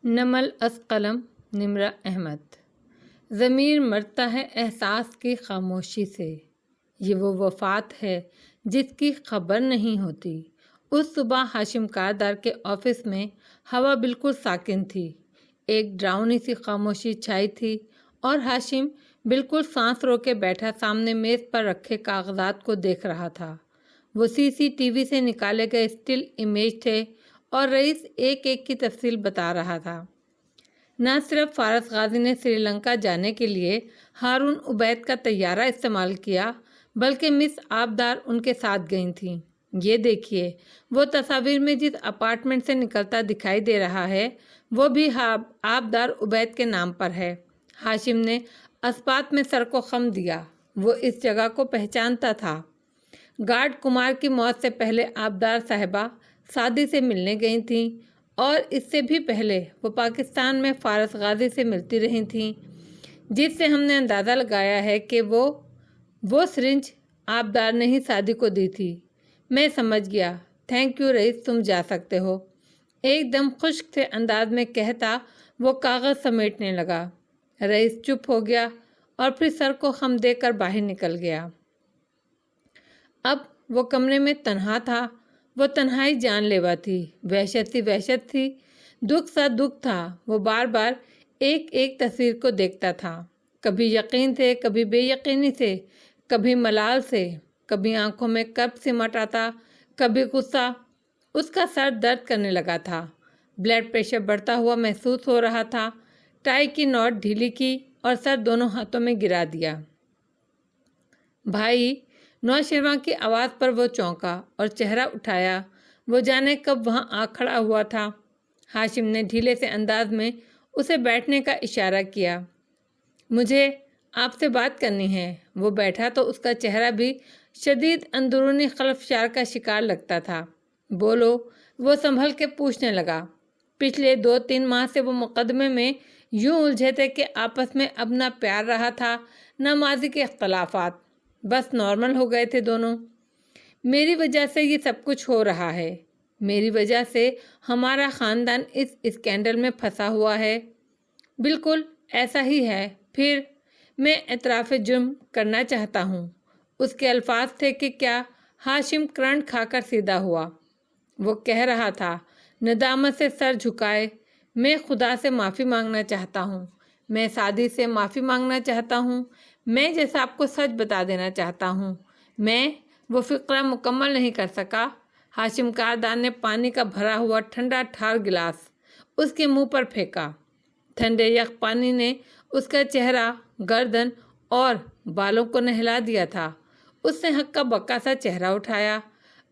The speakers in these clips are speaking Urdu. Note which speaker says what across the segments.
Speaker 1: نمل از قلم نمرہ احمد۔ ضمیر مرتا ہے احساس کی خاموشی سے، یہ وہ وفات ہے جس کی خبر نہیں ہوتی۔ اس صبح ہاشم کاردار کے آفس میں ہوا بالکل ساکن تھی، ایک ڈراؤنی سی خاموشی چھائی تھی اور ہاشم بالکل سانس روکے بیٹھا سامنے میز پر رکھے کاغذات کو دیکھ رہا تھا۔ وہ CCTV سے نکالے گئے اسٹل امیج تھے اور رئیس ایک ایک کی تفصیل بتا رہا تھا۔ نہ صرف فارس غازی نے سری لنکا جانے کے لیے ہارون عبید کا طیارہ استعمال کیا، بلکہ مس آبدار ان کے ساتھ گئی تھیں۔ یہ دیکھیے، وہ تصاویر میں جس اپارٹمنٹ سے نکلتا دکھائی دے رہا ہے وہ بھی آبدار عبید کے نام پر ہے۔ ہاشم نے اسپات میں سر کو خم دیا، وہ اس جگہ کو پہچانتا تھا۔ گارڈ کمار کی موت سے پہلے آبدار صاحبہ سعدی سے ملنے گئی تھیں اور اس سے بھی پہلے وہ پاکستان میں فارس غازی سے ملتی رہی تھیں، جس سے ہم نے اندازہ لگایا ہے کہ وہ سرنج آبدار نے ہی سعدی کو دی تھی۔ میں سمجھ گیا، تھینک یو رئیس، تم جا سکتے ہو، ایک دم خشک سے انداز میں کہتا وہ کاغذ سمیٹنے لگا۔ رئیس چپ ہو گیا اور پھر سر کو خم دے کر باہر نکل گیا۔ اب وہ کمرے میں تنہا تھا، وہ تنہائی جان لیوا تھی، وحشت سی وحشت تھی، دکھ سا دکھ تھا۔ وہ بار بار ایک ایک تصویر کو دیکھتا تھا، کبھی یقین سے، کبھی بے یقینی سے، کبھی ملال سے، کبھی آنکھوں میں کرب سمٹ آتا، کبھی غصہ۔ اس کا سر درد کرنے لگا تھا، بلڈ پریشر بڑھتا ہوا محسوس ہو رہا تھا۔ ٹائی کی نوٹ ڈھیلی کی اور سر دونوں ہاتھوں میں گرا دیا۔ بھائی، نوشیروان کی آواز پر وہ چونکا اور چہرہ اٹھایا، وہ جانے کب وہاں آ کھڑا ہوا تھا۔ ہاشم نے ڈھیلے سے انداز میں اسے بیٹھنے کا اشارہ کیا۔ مجھے آپ سے بات کرنی ہے۔ وہ بیٹھا تو اس کا چہرہ بھی شدید اندرونی خلفشار کا شکار لگتا تھا۔ بولو، وہ سنبھل کے پوچھنے لگا۔ پچھلے 2-3 ماہ سے وہ مقدمے میں یوں الجھے تھے کہ آپس میں اب نہ پیار رہا تھا نہ ماضی کے اختلافات، بس نارمل ہو گئے تھے دونوں۔ میری وجہ سے یہ سب کچھ ہو رہا ہے، میری وجہ سے ہمارا خاندان اس اسکینڈل میں پھنسا ہوا ہے۔ بالکل ایسا ہی ہے۔ پھر میں اعتراف جرم کرنا چاہتا ہوں۔ اس کے الفاظ تھے کہ کیا ہاشم کرنٹ کھا کر سیدھا ہوا۔ وہ کہہ رہا تھا ندامت سے سر جھکائے، میں خدا سے معافی مانگنا چاہتا ہوں، میں سعدی سے معافی مانگنا چاہتا ہوں، میں جیسا آپ کو سچ بتا دینا چاہتا ہوں۔ وہ فقرہ مکمل نہیں کر سکا۔ ہاشم کاردار نے پانی کا بھرا ہوا ٹھنڈا ٹھار گلاس اس کے منہ پر پھینکا۔ ٹھنڈے یخ پانی نے اس کا چہرہ، گردن اور بالوں کو نہلا دیا تھا۔ اس نے ہکا بکا سا چہرہ اٹھایا۔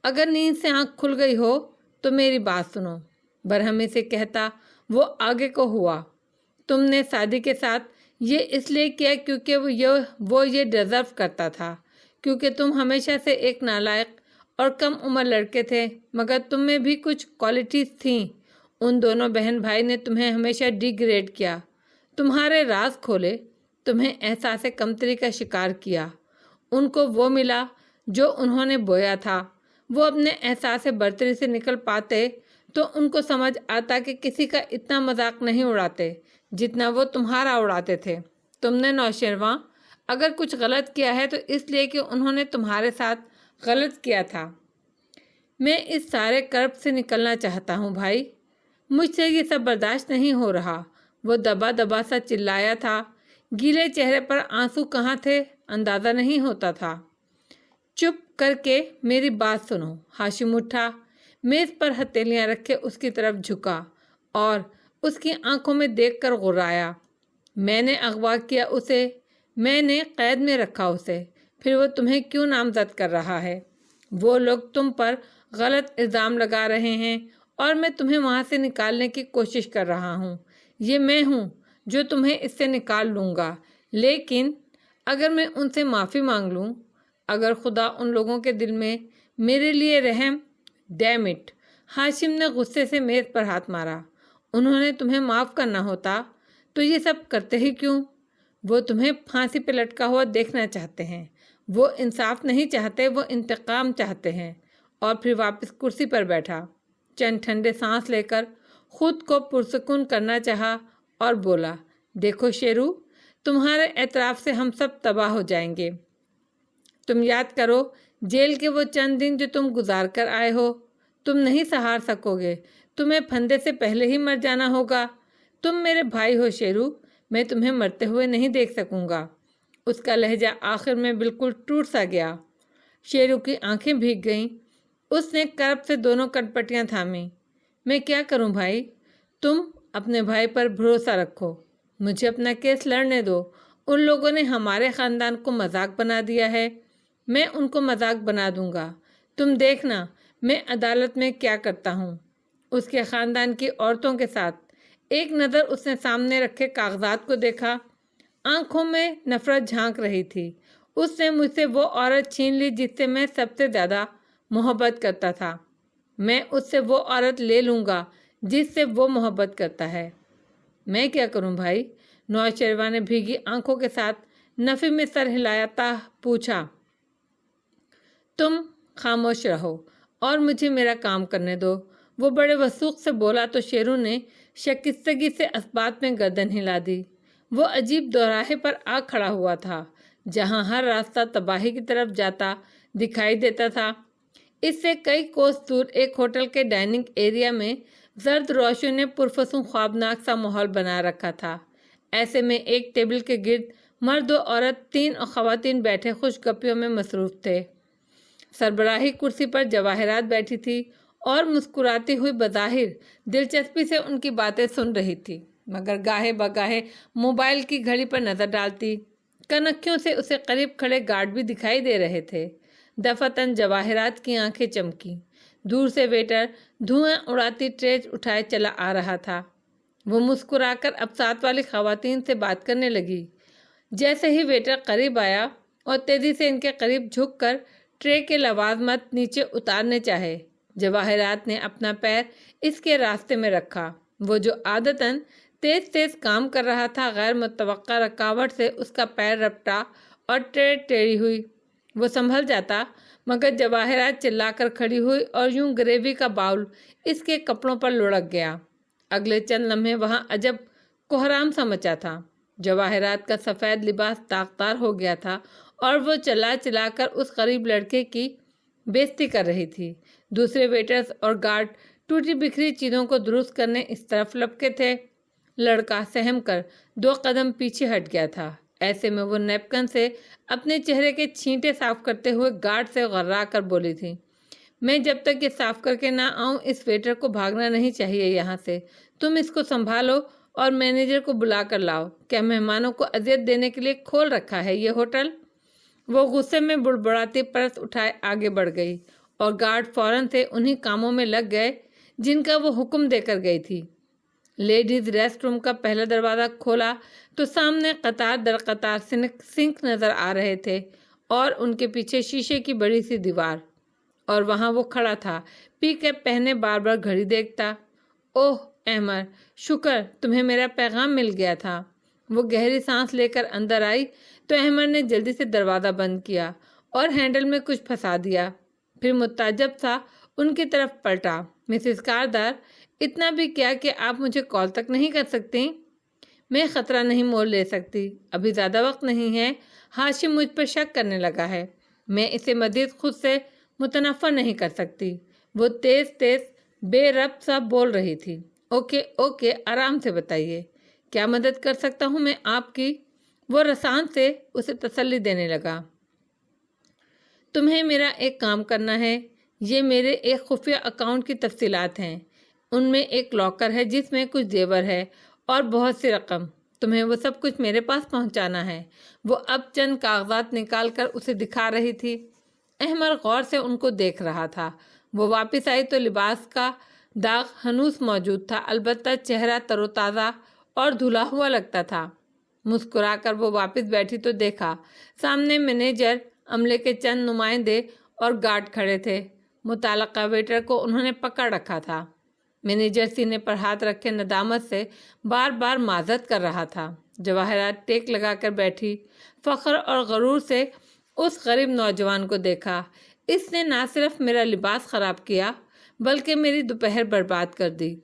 Speaker 1: اگر نیند سے آنکھ کھل گئی ہو تو میری بات سنو، برہمی سے کہتا وہ آگے کو ہوا۔ تم نے سعدی کے ساتھ یہ اس لیے کیا کیونکہ وہ یہ ڈیزرو کرتا تھا، کیونکہ تم ہمیشہ سے ایک نالائق اور کم عمر لڑکے تھے، مگر تم میں بھی کچھ کوالٹیز تھیں۔ ان دونوں بہن بھائی نے تمہیں ہمیشہ ڈی گریڈ کیا، تمہارے راز کھولے، تمہیں احساس کمتری کا شکار کیا۔ ان کو وہ ملا جو انہوں نے بویا تھا۔ وہ اپنے احساس برتری سے نکل پاتے تو ان کو سمجھ آتا کہ کسی کا اتنا مذاق نہیں اڑاتے جتنا وہ تمہارا اڑاتے تھے۔ تم نے نوشیروان اگر کچھ غلط کیا ہے تو اس لیے کہ انہوں نے تمہارے ساتھ غلط کیا تھا۔ میں اس سارے کرب سے نکلنا چاہتا ہوں بھائی، مجھ سے یہ سب برداشت نہیں ہو رہا۔ وہ دبا دبا سا چلایا تھا، گیلے چہرے پر آنسو کہاں تھے اندازہ نہیں ہوتا تھا۔ چپ کر کے میری بات سنو۔ ہاشم اٹھا، میز پر ہتھیلیاں رکھے اس کی طرف جھکا اور اس کی آنکھوں میں دیکھ کر غرایا۔ میں نے اغوا کیا اسے، میں نے قید میں رکھا اسے، پھر وہ تمہیں کیوں نامزد کر رہا ہے؟ وہ لوگ تم پر غلط الزام لگا رہے ہیں اور میں تمہیں وہاں سے نکالنے کی کوشش کر رہا ہوں۔ یہ میں ہوں جو تمہیں اس سے نکال لوں گا، لیکن اگر میں ان سے معافی مانگ لوں، اگر خدا ان لوگوں کے دل میں میرے لیے رحم، ڈیم اٹ۔ ہاشم نے غصے سے میز پر ہاتھ مارا۔ انہوں نے تمہیں معاف کرنا ہوتا تو یہ سب کرتے ہی کیوں؟ وہ تمہیں پھانسی پہ لٹکا ہوا دیکھنا چاہتے ہیں، وہ انصاف نہیں چاہتے، وہ انتقام چاہتے ہیں۔ اور پھر واپس کرسی پر بیٹھا، چند ٹھنڈے سانس لے کر خود کو پرسکون کرنا چاہا اور بولا، دیکھو شیرو، تمہارے اعتراف سے ہم سب تباہ ہو جائیں گے۔ تم یاد کرو جیل کے وہ چند دن جو تم گزار کر آئے ہو، تم نہیں سہار سکو گے، تمہیں پھندے سے پہلے ہی مر جانا ہوگا۔ تم میرے بھائی ہو شیرو، میں تمہیں مرتے ہوئے نہیں دیکھ سکوں گا۔ اس کا لہجہ آخر میں بالکل ٹوٹ سا گیا۔ شیرو کی آنکھیں بھیگ گئیں۔ اس نے کرب سے دونوں کنپٹیاں تھامیں۔ میں کیا کروں بھائی؟ تم اپنے بھائی پر بھروسہ رکھو، مجھے اپنا کیس لڑنے دو۔ ان لوگوں نے ہمارے خاندان کو مذاق بنا دیا ہے، میں ان کو مذاق بنا دوں گا۔ تم دیکھنا میں عدالت میں کیا کرتا ہوں۔ اس کے خاندان کی عورتوں کے ساتھ ایک نظر اس نے سامنے رکھے کاغذات کو دیکھا۔ آنکھوں میں نفرت جھانک رہی تھی۔ اس نے مجھ سے وہ عورت چھین لی جس سے میں سب سے زیادہ محبت کرتا تھا۔ میں اس سے وہ عورت لے لوں گا جس سے وہ محبت کرتا ہے۔ میں کیا کروں بھائی؟ نوشیروان نے بھیگی آنکھوں کے ساتھ نفی میں سر ہلاتا پوچھا۔ تم خاموش رہو اور مجھے میرا کام کرنے دو، وہ بڑے وثوق سے بولا تو شیرو نے شکستگی سے اسبات میں گردن ہلا دی۔ وہ عجیب دوراہے پر آ کھڑا ہوا تھا جہاں ہر راستہ تباہی کی طرف جاتا دکھائی دیتا تھا۔ اس سے کئی کوس دور ایک ہوٹل کے ڈائننگ ایریا میں زرد روشنیوں نے پرفسوں خوابناک سا ماحول بنا رکھا تھا۔ ایسے میں ایک ٹیبل کے گرد مرد و عورت، 3 خواتین بیٹھے خوش گپیوں میں مصروف تھے۔ سربراہی کرسی پر جواہرات بیٹھی تھی اور مسکراتی ہوئی بظاہر دلچسپی سے ان کی باتیں سن رہی تھی، مگر گاہے بگاہے موبائل کی گھڑی پر نظر ڈالتی۔ کنکھیوں سے اسے قریب کھڑے گارڈ بھی دکھائی دے رہے تھے۔ دفعتاً جواہرات کی آنکھیں چمکی۔ دور سے ویٹر دھواں اڑاتی ٹرے اٹھائے چلا آ رہا تھا۔ وہ مسکرا کر اب ساتھ والی خواتین سے بات کرنے لگی۔ جیسے ہی ویٹر قریب آیا اور تیزی سے ان کے قریب جھک کر ٹرے کے لوازمات نیچے اتارنے چاہے، جواہرات نے اپنا پیر اس کے راستے میں رکھا۔ وہ جو عادتاً تیز تیز کام کر رہا تھا، غیر متوقع رکاوٹ سے اس کا پیر رپٹا اور ٹرے ٹیڑھی ہوئی۔ وہ سنبھل جاتا، مگر جواہرات چلا کر کھڑی ہوئی اور یوں گریوی کا باؤل اس کے کپڑوں پر لڑک گیا۔ اگلے چند لمحے وہاں عجب کوہرام سا مچا تھا۔ جواہرات کا سفید لباس داغدار ہو گیا تھا اور وہ چلا چلا کر اس غریب لڑکے کی بےعزتی کر رہی تھی۔ دوسرے ویٹرز اور گارڈ ٹوٹی بکھری چیزوں کو درست کرنے اس طرف لپکے تھے۔ لڑکا سہم کر 2 قدم پیچھے ہٹ گیا تھا۔ ایسے میں وہ نیپکن سے اپنے چہرے کے چھینٹے صاف کرتے ہوئے گارڈ سے غرا کر بولی تھی، میں جب تک یہ صاف کر کے نہ آؤں اس ویٹر کو بھاگنا نہیں چاہیے یہاں سے۔ تم اس کو سنبھالو اور مینیجر کو بلا کر لاؤ۔ کیا مہمانوں کو اذیت دینے کے لیے کھول رکھا ہے یہ ہوٹل؟ وہ غصے میں بڑبڑاتی پرس اٹھائے آگے بڑھ گئی اور گارڈ فوراً سے انہی کاموں میں لگ گئے جن کا وہ حکم دے کر گئی تھی۔ لیڈیز ریسٹ روم کا پہلا دروازہ کھولا تو سامنے قطار در قطار سنک نظر آ رہے تھے اور ان کے پیچھے شیشے کی بڑی سی دیوار، اور وہاں وہ کھڑا تھا پی کیپ پہنے بار بار گھڑی دیکھتا۔ اوہ احمر، شکر تمہیں میرا پیغام مل گیا تھا۔ وہ گہری سانس لے کر اندر آئی تو احمر نے جلدی سے دروازہ بند کیا اور ہینڈل میں کچھ پھنسا دیا، پھر متعجب سا ان کی طرف پلٹا۔ مسز کاردار، اتنا بھی کیا کہ آپ مجھے کال تک نہیں کر سکتی؟ میں خطرہ نہیں مول لے سکتی، ابھی زیادہ وقت نہیں ہے۔ ہاشم مجھ پر شک کرنے لگا ہے، میں اسے مزید خود سے متنفر نہیں کر سکتی۔ وہ تیز تیز بے ربط سا بول رہی تھی۔ اوکے اوکے، آرام سے بتائیے، کیا مدد کر سکتا ہوں میں آپ کی؟ وہ رسان سے اسے تسلی دینے لگا۔ تمہیں میرا ایک کام کرنا ہے۔ یہ میرے ایک خفیہ اکاؤنٹ کی تفصیلات ہیں، ان میں ایک لاکر ہے جس میں کچھ زیور ہے اور بہت سی رقم۔ تمہیں وہ سب کچھ میرے پاس پہنچانا ہے۔ وہ اب چند کاغذات نکال کر اسے دکھا رہی تھی۔ احمر غور سے ان کو دیکھ رہا تھا۔ وہ واپس آئی تو لباس کا داغ ہنوز موجود تھا، البتہ چہرہ تر و تازہ اور دھلا ہوا لگتا تھا۔ مسکرا کر وہ واپس بیٹھی تو دیکھا سامنے مینیجر، عملے کے چند نمائندے اور گارڈ کھڑے تھے۔ متعلقہ ویٹر کو انہوں نے پکڑ رکھا تھا۔ مینیجر سینے پر ہاتھ رکھے ندامت سے بار بار معذرت کر رہا تھا۔ جواہرات ٹیک لگا کر بیٹھی، فخر اور غرور سے اس غریب نوجوان کو دیکھا۔ اس نے نہ صرف میرا لباس خراب کیا بلکہ میری دوپہر برباد کر دی۔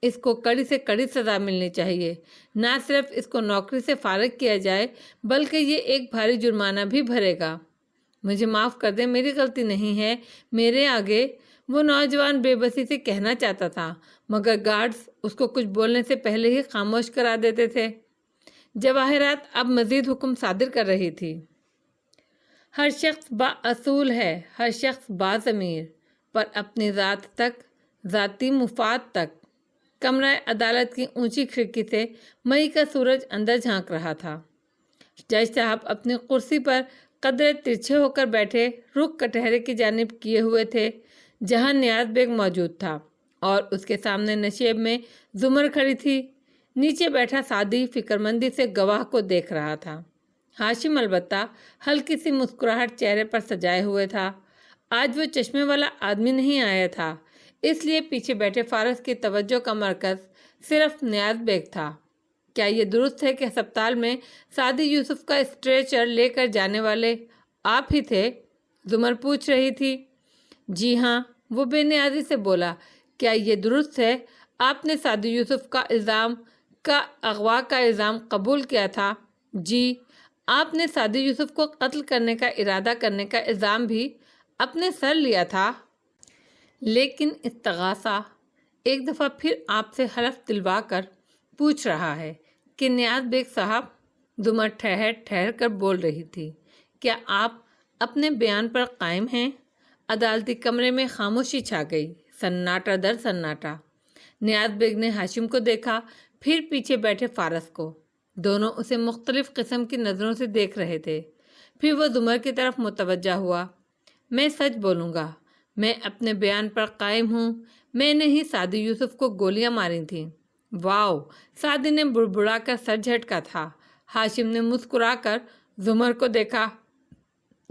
Speaker 1: اس کو کڑی سے کڑی سزا ملنی چاہیے۔ نہ صرف اس کو نوکری سے فارغ کیا جائے بلکہ یہ ایک بھاری جرمانہ بھی بھرے گا۔ مجھے معاف کر دیں، میری غلطی نہیں ہے، میرے آگے، وہ نوجوان بے بسی سے کہنا چاہتا تھا، مگر گارڈز اس کو کچھ بولنے سے پہلے ہی خاموش کرا دیتے تھے۔ جواہرات اب مزید حکم صادر کر رہی تھی۔ ہر شخص بااصول ہے، ہر شخص باضمیر، پر اپنی ذات تک، ذاتی مفاد تک۔ کمرہ عدالت کی اونچی کھڑکی سے مئی کا سورج اندر جھانک رہا تھا۔ جج صاحب اپنی کرسی پر قدرے ترچھے ہو کر بیٹھے رخ کٹہرے کی جانب کیے ہوئے تھے جہاں نیاز بیگ موجود تھا، اور اس کے سامنے نشیب میں زمر کھڑی تھی۔ نیچے بیٹھا سعدی فکر مندی سے گواہ کو دیکھ رہا تھا۔ ہاشم البتہ ہلکی سی مسکراہٹ چہرے پر سجائے ہوئے تھا۔ آج وہ چشمے والا آدمی نہیں آیا تھا، اس لیے پیچھے بیٹھے فارس کی توجہ کا مرکز صرف نیاز بیگ تھا۔ کیا یہ درست ہے کہ ہسپتال میں سعدی یوسف کا اسٹریچر لے کر جانے والے آپ ہی تھے؟ زمر پوچھ رہی تھی۔ جی ہاں، وہ بے نیازی سے بولا۔ کیا یہ درست ہے آپ نے سعدی یوسف کا اغوا کا الزام قبول کیا تھا؟ جی۔ آپ نے سعدی یوسف کو قتل کرنے کا ارادہ کرنے کا الزام بھی اپنے سر لیا تھا؟ لیکن استغاثہ ایک دفعہ پھر آپ سے حلف دلوا کر پوچھ رہا ہے کہ نیاز بیگ صاحب، زمر ٹھہر کر بول رہی تھی، کیا آپ اپنے بیان پر قائم ہیں؟ عدالتی کمرے میں خاموشی چھا گئی، سناٹا در سناٹا۔ نیاز بیگ نے ہاشم کو دیکھا، پھر پیچھے بیٹھے فارس کو۔ دونوں اسے مختلف قسم کی نظروں سے دیکھ رہے تھے۔ پھر وہ زمر کی طرف متوجہ ہوا۔ میں سچ بولوں گا، میں اپنے بیان پر قائم ہوں، میں نے ہی سعدی یوسف کو گولیاں ماری تھیں۔ واو! سعدی نے بڑبڑا کر سر جھٹکا تھا۔ ہاشم نے مسکرا کر زمر کو دیکھا،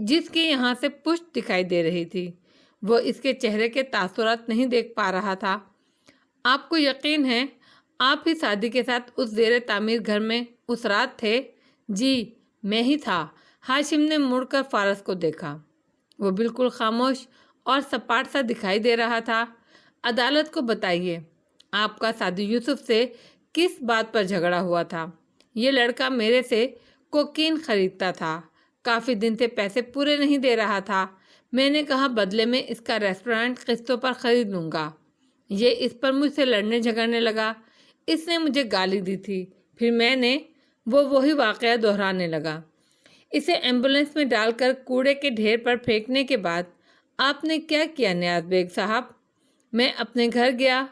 Speaker 1: جس کی یہاں سے پشت دکھائی دے رہی تھی۔ وہ اس کے چہرے کے تاثرات نہیں دیکھ پا رہا تھا۔ آپ کو یقین ہے آپ ہی سعدی کے ساتھ اس زیر تعمیر گھر میں اس رات تھے؟ جی، میں ہی تھا۔ ہاشم نے مڑ کر فارس کو دیکھا۔ وہ بالکل خاموش اور سپاٹ سا دکھائی دے رہا تھا۔ عدالت کو بتائیے، آپ کا سعدی یوسف سے کس بات پر جھگڑا ہوا تھا؟ یہ لڑکا میرے سے کوکین خریدتا تھا، کافی دن سے پیسے پورے نہیں دے رہا تھا۔ میں نے کہا بدلے میں اس کا ریسٹورنٹ قسطوں پر خرید لوں گا۔ یہ اس پر مجھ سے لڑنے جھگڑنے لگا۔ اس نے مجھے گالی دی تھی، پھر میں نے وہی واقعہ دہرانے لگا۔ اسے ایمبولینس میں ڈال کر کوڑے کے ڈھیر پر پھینکنے کے بعد آپ نے کیا کیا نیاز بیگ صاحب؟ میں اپنے گھر گیا،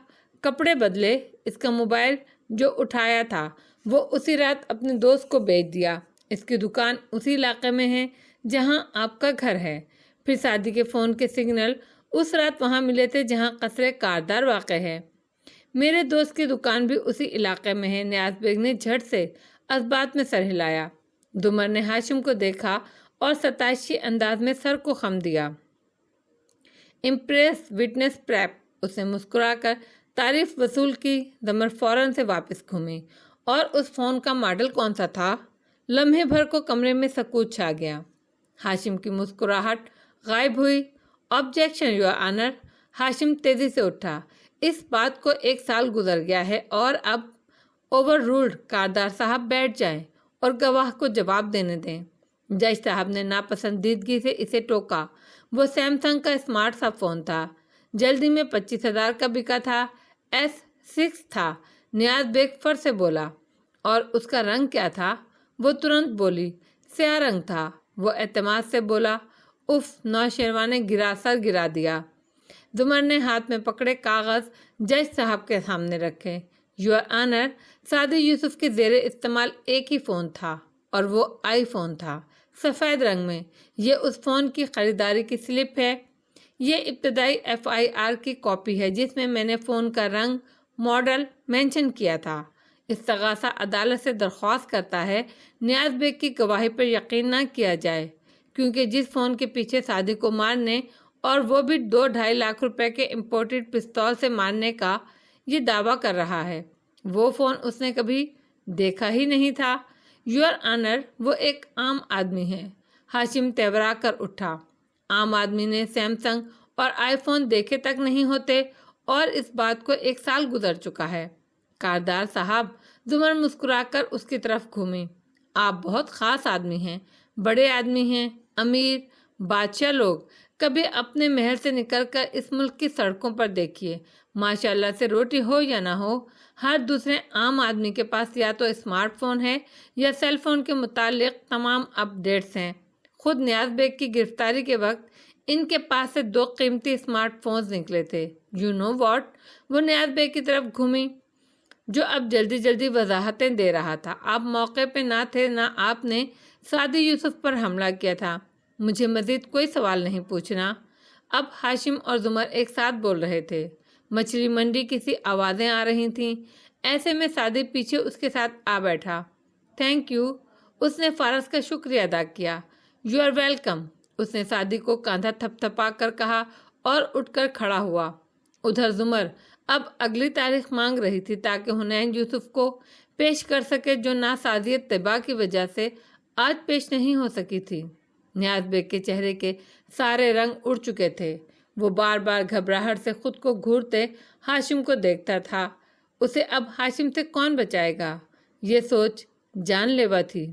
Speaker 1: کپڑے بدلے، اس کا موبائل جو اٹھایا تھا وہ اسی رات اپنے دوست کو بیچ دیا۔ اس کی دکان اسی علاقے میں ہے جہاں آپ کا گھر ہے۔ پھر سعدی کے فون کے سگنل اس رات وہاں ملے تھے جہاں قصر کاردار واقع ہے۔ میرے دوست کی دکان بھی اسی علاقے میں ہے۔ نیاز بیگ نے جھٹ سے اسبات میں سر ہلایا۔ زمر نے ہاشم کو دیکھا اور ستائشی انداز میں سر کو خم دیا۔ امپریس وٹنس پریپ، اس نے مسکرا کر تعریف وصول کی۔ زمر فوراً سے واپس گھومی۔ اور اس فون کا ماڈل کون سا تھا؟ لمحے بھر کو کمرے میں سکوت چھا گیا۔ ہاشم کی مسکراہٹ غائب ہوئی۔ Objection your owner. ہاشم تیزی سے اٹھا۔ اس بات کو 1 سال گزر گیا ہے اور اب اوور رولڈ۔ کاردار صاحب بیٹھ جائیں اور گواہ کو جواب دینے دیں۔ جج صاحب نے ناپسندیدگی سے اسے ٹوکا۔ وہ سیمسنگ کا اسمارٹ سا فون تھا، جلدی میں 25,000 کا بکا تھا، S6 تھا۔ نیاز بیگ فر سے بولا۔ اور اس کا رنگ کیا تھا؟ وہ ترنت بولی، سیاہ رنگ تھا۔ وہ اعتماد سے بولا، اف، نوشیروان نے سر گرا دیا۔ زمر نے ہاتھ میں پکڑے کاغذ جج صاحب کے سامنے رکھے۔ یور آنر، سعدی یوسف کے زیر استعمال ایک ہی فون تھا اور وہ آئی فون تھا، سفید رنگ میں۔ یہ اس فون کی خریداری کی سلپ ہے۔ یہ ابتدائی FIR کی کاپی ہے جس میں میں نے فون کا رنگ، ماڈل مینشن کیا تھا۔ استغاثہ عدالت سے درخواست کرتا ہے نیاز بیگ کی گواہی پر یقین نہ کیا جائے، کیونکہ جس فون کے پیچھے سعدی کو مارنے اور وہ بھی 2-2.5 لاکھ روپے کے امپورٹڈ پستول سے مارنے کا یہ دعویٰ کر رہا ہے، وہ فون اس نے کبھی دیکھا ہی نہیں تھا۔ یور آنر، وہ ایک عام آدمی ہے۔ ہاشم تیورا کر اٹھا۔ عام آدمی نے سیمسنگ اور آئی فون دیکھے تک نہیں ہوتے اور اس بات کو 1 سال گزر چکا ہے۔ کاردار صاحب، زمر مسکرا کر اس کی طرف گھومی۔ آپ بہت خاص آدمی ہیں، بڑے آدمی ہیں، امیر، بادشاہ لوگ۔ کبھی اپنے محل سے نکل کر اس ملک کی سڑکوں پر دیکھیے، ماشاءاللہ سے روٹی ہو یا نہ ہو، ہر دوسرے عام آدمی کے پاس یا تو اسمارٹ فون ہے یا سیل فون کے متعلق تمام اپ ڈیٹس ہیں۔ خود نیاز بیگ کی گرفتاری کے وقت ان کے پاس سے 2 قیمتی اسمارٹ فونز نکلے تھے۔ یو نو واٹ، وہ نیاز بیگ کی طرف گھومی جو اب جلدی جلدی وضاحتیں دے رہا تھا۔ آپ موقع پہ نہ تھے، نہ آپ نے سعدی یوسف پر حملہ کیا تھا۔ مجھے مزید کوئی سوال نہیں پوچھنا۔ اب ہاشم اور زمر ایک ساتھ بول رہے تھے۔ مچھلی منڈی کی سی آوازیں آ رہی تھیں۔ ایسے میں سعدی پیچھے اس کے ساتھ آ بیٹھا۔ تھینک یو، اس نے فارس کا شکریہ ادا کیا۔ یو آر ویلکم، اس نے سعدی کو کاندھا تھپ تھپا کر کہا اور اٹھ کر کھڑا ہوا۔ ادھر زمر اب اگلی تاریخ مانگ رہی تھی تاکہ حنین یوسف کو پیش کر سکے، جو ناسازیت طبع کی وجہ سے آج پیش نہیں ہو سکی تھی۔ نیاز بیگ کے چہرے کے سارے رنگ اڑ چکے تھے۔ وہ بار بار گھبراہٹ سے خود کو گھورتے ہاشم کو دیکھتا تھا۔ اسے اب ہاشم سے کون بچائے گا؟ یہ سوچ جان لیوا تھی۔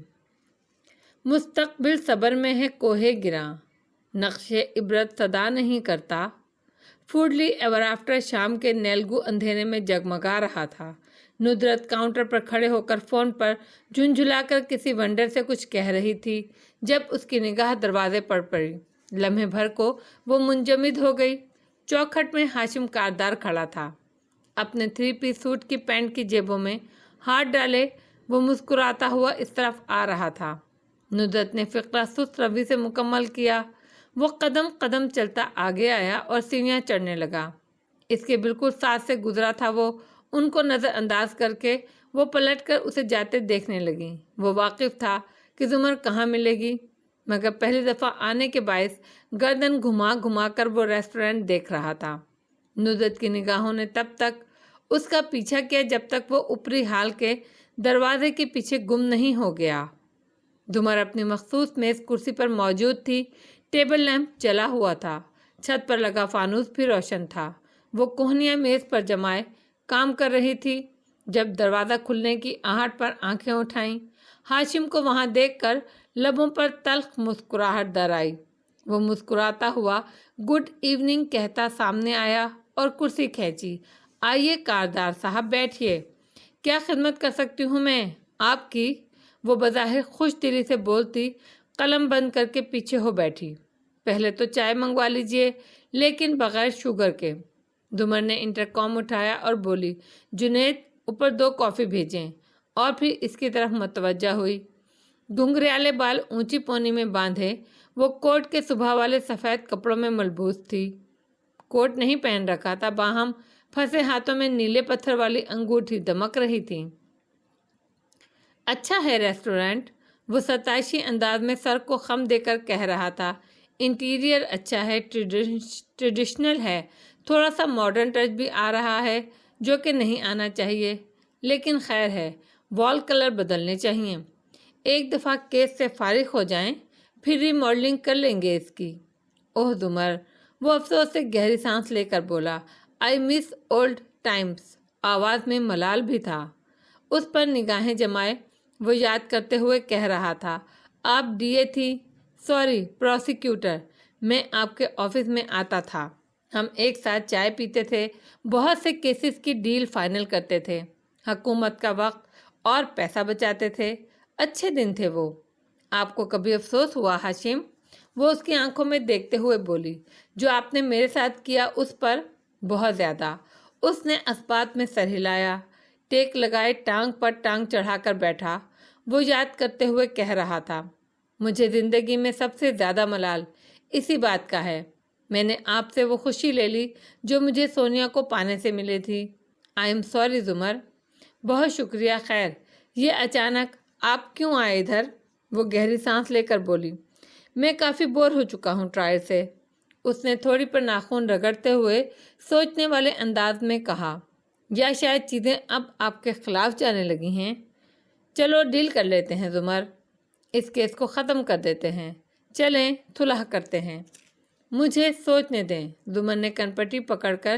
Speaker 1: مستقبل صبر میں ہے کوہ گراں، نقش عبرت صدا نہیں کرتا۔ فوڈلی ایور آفٹر شام کے نیلگو اندھیرے میں جگمگا رہا تھا۔ ندرت کاؤنٹر پر کھڑے ہو کر فون پر جھنجھلا کر کسی ونڈر سے کچھ کہہ رہی تھی جب اس کی نگاہ دروازے پر پڑی۔ لمحے بھر کو وہ منجمد ہو گئی۔ چوکھٹ میں ہاشم کاردار کھڑا تھا، اپنے 3 پیس سوٹ کی پینٹ کی جیبوں میں ہاتھ ڈالے وہ مسکراتا ہوا اس طرف آ رہا تھا۔ ندرت نے فقرہ سست روی سے مکمل کیا۔ وہ قدم قدم چلتا آگے آیا اور سیڑھیاں چڑھنے لگا۔ اس کے بالکل ساتھ سے گزرا تھا وہ ان کو نظر انداز کر کے وہ پلٹ کر اسے جاتے دیکھنے لگی۔ وہ واقف تھا کہ زمر کہاں ملے گی، مگر پہلی دفعہ آنے کے باعث گردن گھما گھما کر وہ ریسٹورنٹ دیکھ رہا تھا۔ ندرت کی نگاہوں نے تب تک اس کا پیچھا کیا جب تک وہ اوپری ہال کے دروازے کے پیچھے گم نہیں ہو گیا۔ زمر اپنی مخصوص میز کرسی پر موجود تھی۔ ٹیبل لیمپ جلا ہوا تھا، چھت پر لگا فانوس بھی روشن تھا۔ وہ کوہنیاں میز پر جمائے کام کر رہی تھی جب دروازہ کھلنے کی آہٹ پر آنکھیں اٹھائیں۔ ہاشم کو وہاں دیکھ کر لبوں پر تلخ مسکراہٹ در آئی۔ وہ مسکراتا ہوا گڈ ایوننگ کہتا سامنے آیا اور کرسی کھینچی۔ آئیے کاردار صاحب، بیٹھیے۔ کیا خدمت کر سکتی ہوں میں آپ کی؟ وہ بظاہر خوش دلی سے بولتی قلم بند کر کے پیچھے ہو بیٹھی۔ پہلے تو چائے منگوا لیجئے، لیکن بغیر شوگر کے۔ زمر نے انٹرکام اٹھایا اور بولی، جنید اوپر 2 کافی بھیجیں، اور پھر اس کی طرف متوجہ ہوئی۔ گھنگریالے بال اونچی پونی میں باندھے وہ کوٹ کے صبح والے سفید کپڑوں میں ملبوس تھی۔ کوٹ نہیں پہن رکھا تھا، باہم پھنسے ہاتھوں میں نیلے پتھر والی انگوٹھی دمک رہی تھی۔ اچھا ہے ریسٹورنٹ، وہ ستائشی انداز میں سر کو خم دے کر کہہ رہا تھا۔ انٹیریئر اچھا ہے، ٹریڈیشنل ہے، تھوڑا سا ماڈرن ٹچ بھی آ رہا ہے جو کہ نہیں آنا چاہیے، لیکن خیر ہے، وال کلر بدلنے چاہیے۔ ایک دفعہ کیس سے فارغ ہو جائیں پھر ری ماڈلنگ کر لیں گے اس کی۔ اوہ زمر، وہ افسوس سے گہری سانس لے کر بولا، آئی مس اولڈ ٹائمز۔ آواز میں ملال بھی تھا۔ اس پر نگاہیں جمائے وہ یاد کرتے ہوئے کہہ رہا تھا، آپ ڈی اے تھی، سوری پروسیکیوٹر، میں آپ کے آفس میں آتا تھا، ہم ایک ساتھ چائے پیتے تھے، بہت سے کیسز کی ڈیل فائنل کرتے تھے، حکومت کا وقت اور پیسہ بچاتے تھے، اچھے دن تھے وہ۔ آپ کو کبھی افسوس ہوا ہاشم؟ وہ اس کی آنکھوں میں دیکھتے ہوئے بولی، جو آپ نے میرے ساتھ کیا اس پر؟ بہت زیادہ۔ اس نے اسبات میں سر ہلایا، ٹیک لگائے ٹانگ پر ٹانگ چڑھا کر بیٹھا۔ وہ یاد کرتے ہوئے کہہ رہا تھا، مجھے زندگی میں سب سے زیادہ ملال اسی بات کا ہے، میں نے آپ سے وہ خوشی لے لی جو مجھے سونیا کو پانے سے ملی تھی۔ آئی ایم سوری زمر۔ بہت شکریہ، خیر یہ اچانک آپ کیوں آئے ادھر؟ وہ گہری سانس لے کر بولی، میں کافی بور ہو چکا ہوں ٹرائل سے۔ اس نے تھوڑی پر ناخن رگڑتے ہوئے سوچنے والے انداز میں کہا، یا شاید چیزیں اب آپ کے خلاف جانے لگی ہیں۔ چلو ڈیل کر لیتے ہیں زمر، اس کیس کو ختم کر دیتے ہیں، چلیں صلح کرتے ہیں۔ مجھے سوچنے دیں۔ زمر نے کنپٹی پکڑ کر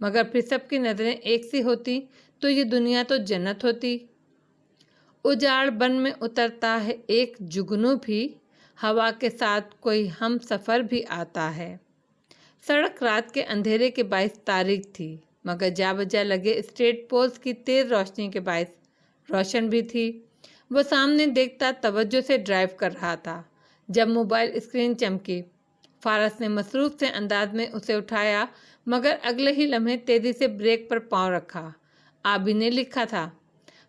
Speaker 1: مگر پھر سب کی نظریں ایک سی ہوتی تو یہ دنیا تو جنت ہوتی۔ اجاڑ بن میں اترتا ہے ایک جگنو بھی، ہوا کے ساتھ کوئی ہم سفر بھی آتا ہے۔ سڑک رات کے اندھیرے کے باعث تاریک تھی، مگر جا بجا لگے اسٹریٹ پولز کی تیز روشنی کے باعث روشن بھی تھی۔ وہ سامنے دیکھتا توجہ سے ڈرائیو کر رہا تھا جب موبائل اسکرین چمکی۔ فارس نے مصروف سے انداز میں اسے اٹھایا، مگر اگلے ہی لمحے تیزی سے بریک پر پاؤں رکھا۔ آبی نے لکھا تھا،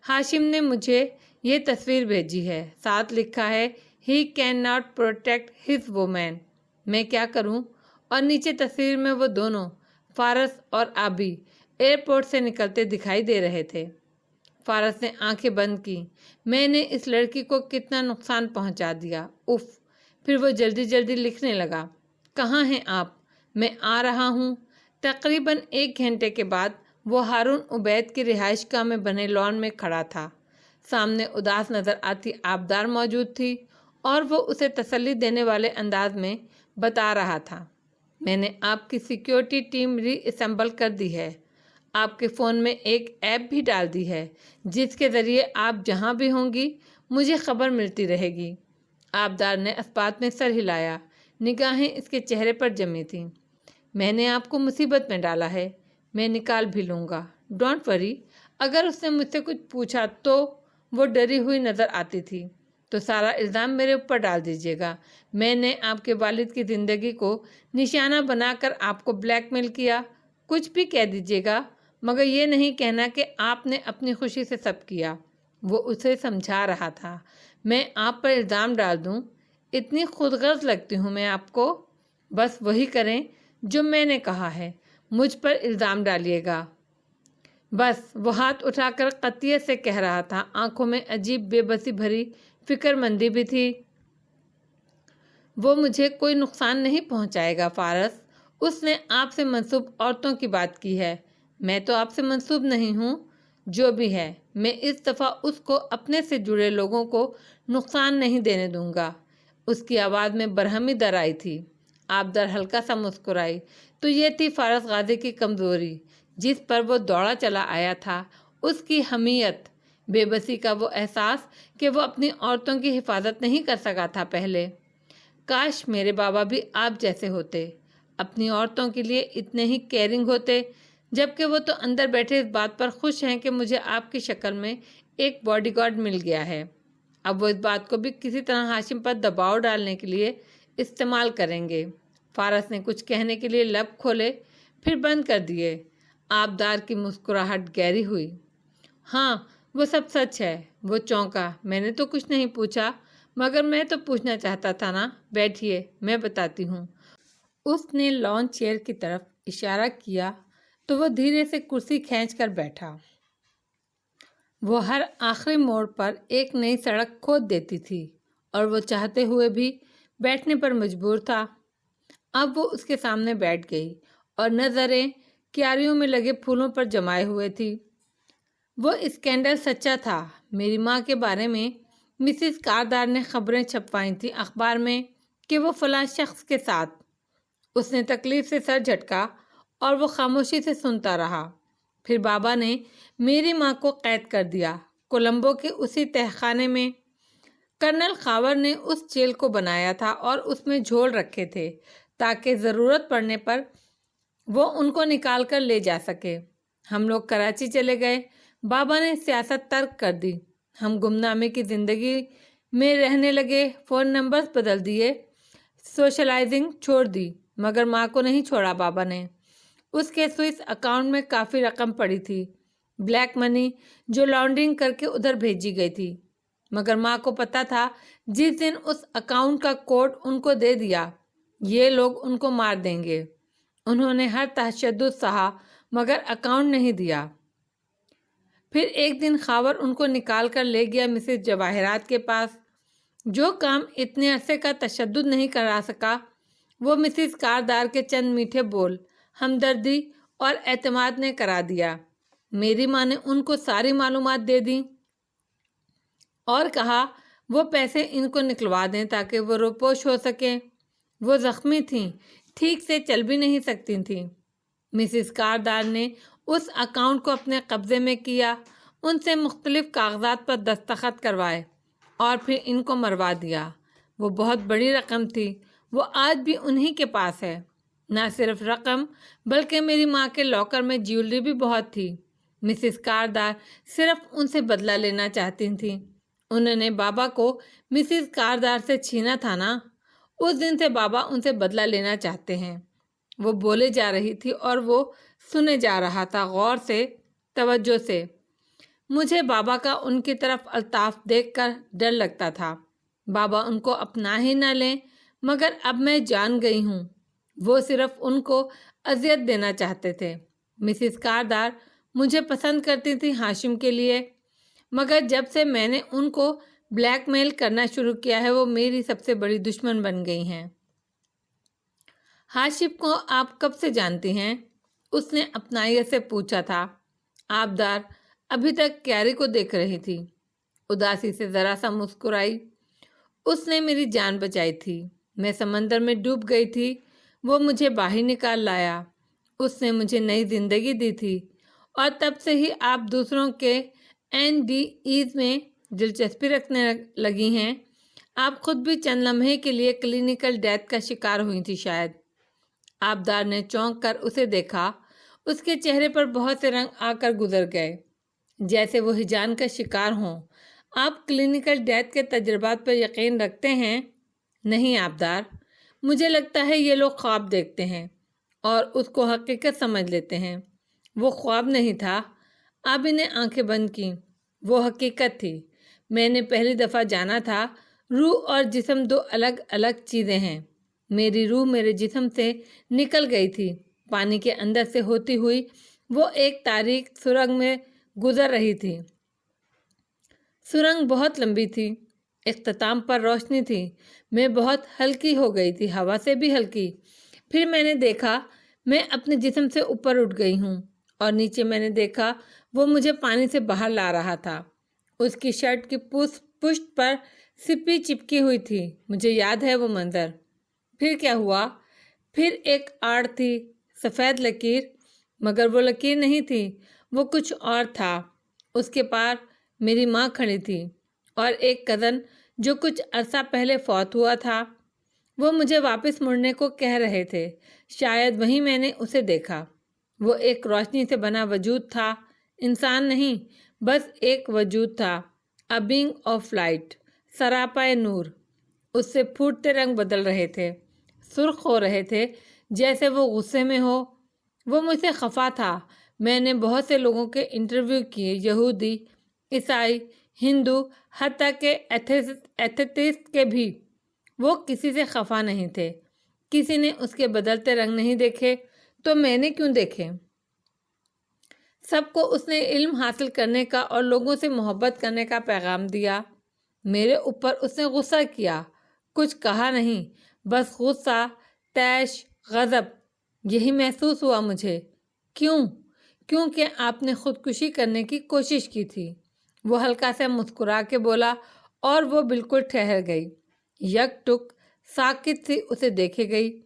Speaker 1: ہاشم نے مجھے یہ تصویر بھیجی ہے، ساتھ لکھا ہے ہی can not protect his woman, میں کیا کروں؟ اور نیچے تصویر میں وہ دونوں، فارس اور آبی، ایئرپورٹ سے نکلتے دکھائی دے رہے تھے۔ فارس نے آنکھیں بند کی، میں نے اس لڑکی کو کتنا نقصان پہنچا دیا، اف۔ پھر وہ جلدی جلدی لکھنے لگا، کہاں ہیں آپ؟ میں آ رہا ہوں۔ تقریباً 1 گھنٹے کے بعد وہ ہارون عبید کی رہائش گاہ میں بنے لان میں کھڑا تھا۔ سامنے اداس نظر آتی آبدار موجود تھی اور وہ اسے تسلی دینے والے انداز میں بتا رہا تھا، میں نے آپ کی سیکیورٹی ٹیم ری اسمبل کر دی ہے، آپ کے فون میں ایک ایپ بھی ڈال دی ہے جس کے ذریعے آپ جہاں بھی ہوں گی مجھے خبر ملتی رہے گی۔ آبدار نے اسبات میں سر ہلایا، نگاہیں اس کے چہرے پر جمی تھیں۔ میں نے آپ کو مصیبت میں ڈالا ہے، میں نکال بھی لوں گا، ڈونٹ وری۔ اگر اس نے مجھ سے کچھ پوچھا تو وہ ڈری ہوئی نظر آتی تھی، تو سارا الزام میرے اوپر ڈال دیجیے گا۔ میں نے آپ کے والد کی زندگی کو نشانہ بنا کر آپ کو بلیک میل کیا، کچھ بھی کہہ دیجیے گا، مگر یہ نہیں کہنا کہ آپ نے اپنی خوشی سے سب کیا۔ وہ اسے سمجھا رہا تھا، میں آپ پر الزام ڈال دوں؟ اتنی خود غرض لگتی ہوں میں آپ کو؟ بس وہی کریں جو میں نے کہا ہے، مجھ پر الزام ڈالیے گا بس۔ وہ ہاتھ اٹھا کر قطعیت سے کہہ رہا تھا، آنکھوں میں عجیب بے بسی بھری فکر مندی بھی تھی۔ وہ مجھے کوئی نقصان نہیں پہنچائے گا فارس، اس نے آپ سے منسوب عورتوں کی بات کی ہے، میں تو آپ سے منسوب نہیں ہوں۔ جو بھی ہے، میں اس دفعہ اس کو اپنے سے جڑے لوگوں کو نقصان نہیں دینے دوں گا۔ اس کی آواز میں برہمی در آئی تھی۔ آبدار ہلکا سا مسکرائی، تو یہ تھی فارس غازی کی کمزوری جس پر وہ دوڑا چلا آیا تھا، اس کی حمیت، بے بسی کا وہ احساس کہ وہ اپنی عورتوں کی حفاظت نہیں کر سکا تھا پہلے۔ کاش میرے بابا بھی آپ جیسے ہوتے، اپنی عورتوں کے لیے اتنے ہی کیئرنگ ہوتے، جبکہ وہ تو اندر بیٹھے اس بات پر خوش ہیں کہ مجھے آپ کی شکل میں ایک باڈی گارڈ مل گیا ہے۔ اب وہ اس بات کو بھی کسی طرح ہاشم پر دباؤ ڈالنے کے لیے استعمال کریں گے۔ فارس نے کچھ کہنے کے لیے لب کھولے، پھر بند کر دیے۔ آبدار کی مسکراہٹ گہری ہوئی۔ ہاں، وہ سب سچ ہے۔ وہ چونکا، میں نے تو کچھ نہیں پوچھا، مگر میں تو پوچھنا چاہتا تھا نا، بیٹھیے میں بتاتی ہوں۔ اس نے لان چیئر کی طرف اشارہ کیا تو وہ دھیرے سے کرسی کھینچ کر بیٹھا۔ وہ ہر آخری موڑ پر ایک نئی سڑک کھود دیتی تھی اور وہ چاہتے ہوئے بھی بیٹھنے پر مجبور تھا۔ اب وہ اس کے سامنے بیٹھ گئی اور نظریں کیاریوں میں لگے پھولوں پر جمائے ہوئے تھی۔ وہ اسکینڈل سچا تھا۔ میری ماں کے بارے میں مسز کاردار نے خبریں چھپوائی تھیں اخبار میں کہ وہ فلاں شخص کے ساتھ۔ اس نے تکلیف سے سر جھٹکا اور وہ خاموشی سے سنتا رہا۔ پھر بابا نے میری ماں کو قید کر دیا، کولمبو کے اسی تہہ خانے میں۔ کرنل خاور نے اس جیل کو بنایا تھا اور اس میں جھول رکھے تھے تاکہ ضرورت پڑنے پر وہ ان کو نکال کر لے جا سکے۔ ہم لوگ کراچی چلے گئے، بابا نے سیاست ترک کر دی، ہم گمنامے کی زندگی میں رہنے لگے، فون نمبرز بدل دیے، سوشلائزنگ چھوڑ دی، مگر ماں کو نہیں چھوڑا بابا نے۔ اس کے سوئس اکاؤنٹ میں کافی رقم پڑی تھی، بلیک منی جو لانڈرنگ کر کے ادھر بھیجی گئی تھی، مگر ماں کو پتا تھا جس دن اس اکاؤنٹ کا کوڈ ان کو دے دیا یہ لوگ ان کو مار دیں گے۔ انہوں نے ہر تشدد سہا مگر اکاؤنٹ نہیں دیا۔ پھر ایک دن خاور ان کو نکال کر لے گیا مسز جواہرات کے پاس۔ جو کام اتنے عرصے کا تشدد نہیں کرا سکا وہ مسز کاردار کے چند میٹھے بول، ہمدردی اور اعتماد نے کرا دیا۔ میری ماں نے ان کو ساری معلومات دے دیں اور کہا وہ پیسے ان کو نکلوا دیں تاکہ وہ روپوش ہو سکیں۔ وہ زخمی تھیں، ٹھیک سے چل بھی نہیں سکتی تھیں۔ مسز کاردار نے اس اکاؤنٹ کو اپنے قبضے میں کیا، ان سے مختلف کاغذات پر دستخط کروائے اور پھر ان کو مروا دیا۔ وہ بہت بڑی رقم تھی، وہ آج بھی انہی کے پاس ہے۔ نہ صرف رقم بلکہ میری ماں کے لاکر میں جیولری بھی بہت تھی۔ مسز کاردار صرف ان سے بدلہ لینا چاہتی تھیں۔ انہوں نے بابا کو مسز کاردار سے چھینا تھا نا، اس دن سے بابا ان سے بدلہ لینا چاہتے ہیں۔ وہ بولے جا رہی تھی اور وہ سنے جا رہا تھا غور سے، توجہ سے۔ مجھے بابا کا ان کی طرف الطاف دیکھ کر ڈر لگتا تھا، بابا ان کو اپنا ہی نہ لیں، مگر اب میں جان گئی ہوں وہ صرف ان کو اذیت دینا چاہتے تھے۔ مسز کاردار مجھے پسند کرتی تھی ہاشم کے لیے، مگر جب سے میں نے ان کو بلیک میل کرنا شروع کیا ہے وہ میری سب سے بڑی دشمن بن گئی ہیں۔ ہاشم کو آپ کب سے جانتی ہیں؟ اس نے اپنائیت سے پوچھا تھا۔ آبدار ابھی تک کیاری کو دیکھ رہی تھی، اداسی سے ذرا سا مسکرائی۔ اس نے میری جان بچائی تھی، میں سمندر میں ڈوب گئی تھی، وہ مجھے باہر نکال لایا، اس نے مجھے نئی زندگی دی تھی، اور تب سے ہی آپ دوسروں کے NDEs میں دلچسپی رکھنے لگی ہیں۔ آپ خود بھی چند لمحے کے لیے کلینیکل ڈیتھ کا شکار ہوئی تھی شاید۔ آبدار نے چونک کر اسے دیکھا، اس کے چہرے پر بہت سے رنگ آ کر گزر گئے، جیسے وہ ہیجان کا شکار ہوں۔ آپ کلینیکل ڈیتھ کے تجربات پر یقین رکھتے ہیں؟ نہیں آبدار، مجھے لگتا ہے یہ لوگ خواب دیکھتے ہیں اور اس کو حقیقت سمجھ لیتے ہیں۔ وہ خواب نہیں تھا، آبی نے آنکھیں بند کیں، وہ حقیقت تھی۔ میں نے پہلی دفعہ جانا تھا روح اور جسم دو الگ الگ چیزیں ہیں۔ میری روح میرے جسم سے نکل گئی تھی، پانی کے اندر سے ہوتی ہوئی وہ ایک تاریک سرنگ میں گزر رہی تھی۔ سرنگ بہت لمبی تھی، اختتام پر روشنی تھی، میں بہت ہلکی ہو گئی تھی، ہوا سے بھی ہلکی۔ پھر میں نے دیکھا میں اپنے جسم سے اوپر اٹھ گئی ہوں، اور نیچے میں نے دیکھا وہ مجھے پانی سے باہر لا رہا تھا۔ اس کی شرٹ کی پشت پر سپی چپکی ہوئی تھی، مجھے یاد ہے وہ منظر۔ پھر کیا ہوا؟ پھر ایک آڑ تھی، سفید لکیر، مگر وہ لکیر نہیں تھی، وہ کچھ اور تھا۔ اس کے پار میری ماں کھڑی تھی اور ایک کزن جو کچھ عرصہ پہلے فوت ہوا تھا۔ وہ مجھے واپس مڑنے کو کہہ رہے تھے، شاید وہیں میں نے اسے دیکھا۔ وہ ایک روشنی سے بنا وجود تھا، انسان نہیں، بس ایک وجود تھا، a being of light، سراپا نور۔ اس سے پھوٹتے رنگ بدل رہے تھے، سرخ ہو رہے تھے، جیسے وہ غصے میں ہو۔ وہ مجھ سے خفا تھا۔ میں نے بہت سے لوگوں کے انٹرویو کیے، یہودی، عیسائی، ہندو، حتیٰ کہ ایتھیسٹ کے بھی۔ وہ کسی سے خفا نہیں تھے، کسی نے اس کے بدلتے رنگ نہیں دیکھے، تو میں نے کیوں دیکھے؟ سب کو اس نے علم حاصل کرنے کا اور لوگوں سے محبت کرنے کا پیغام دیا۔ میرے اوپر اس نے غصہ کیا، کچھ کہا نہیں، بس غصہ، طیش، غضب، یہی محسوس ہوا مجھے۔ کیوں؟ کیونکہ آپ نے خودکشی کرنے کی کوشش کی تھی۔ وہ ہلکا سے مسکرا کے بولا، اور وہ بالکل ٹھہر گئی، یک ٹک ساکت سی اسے دیکھے گئی۔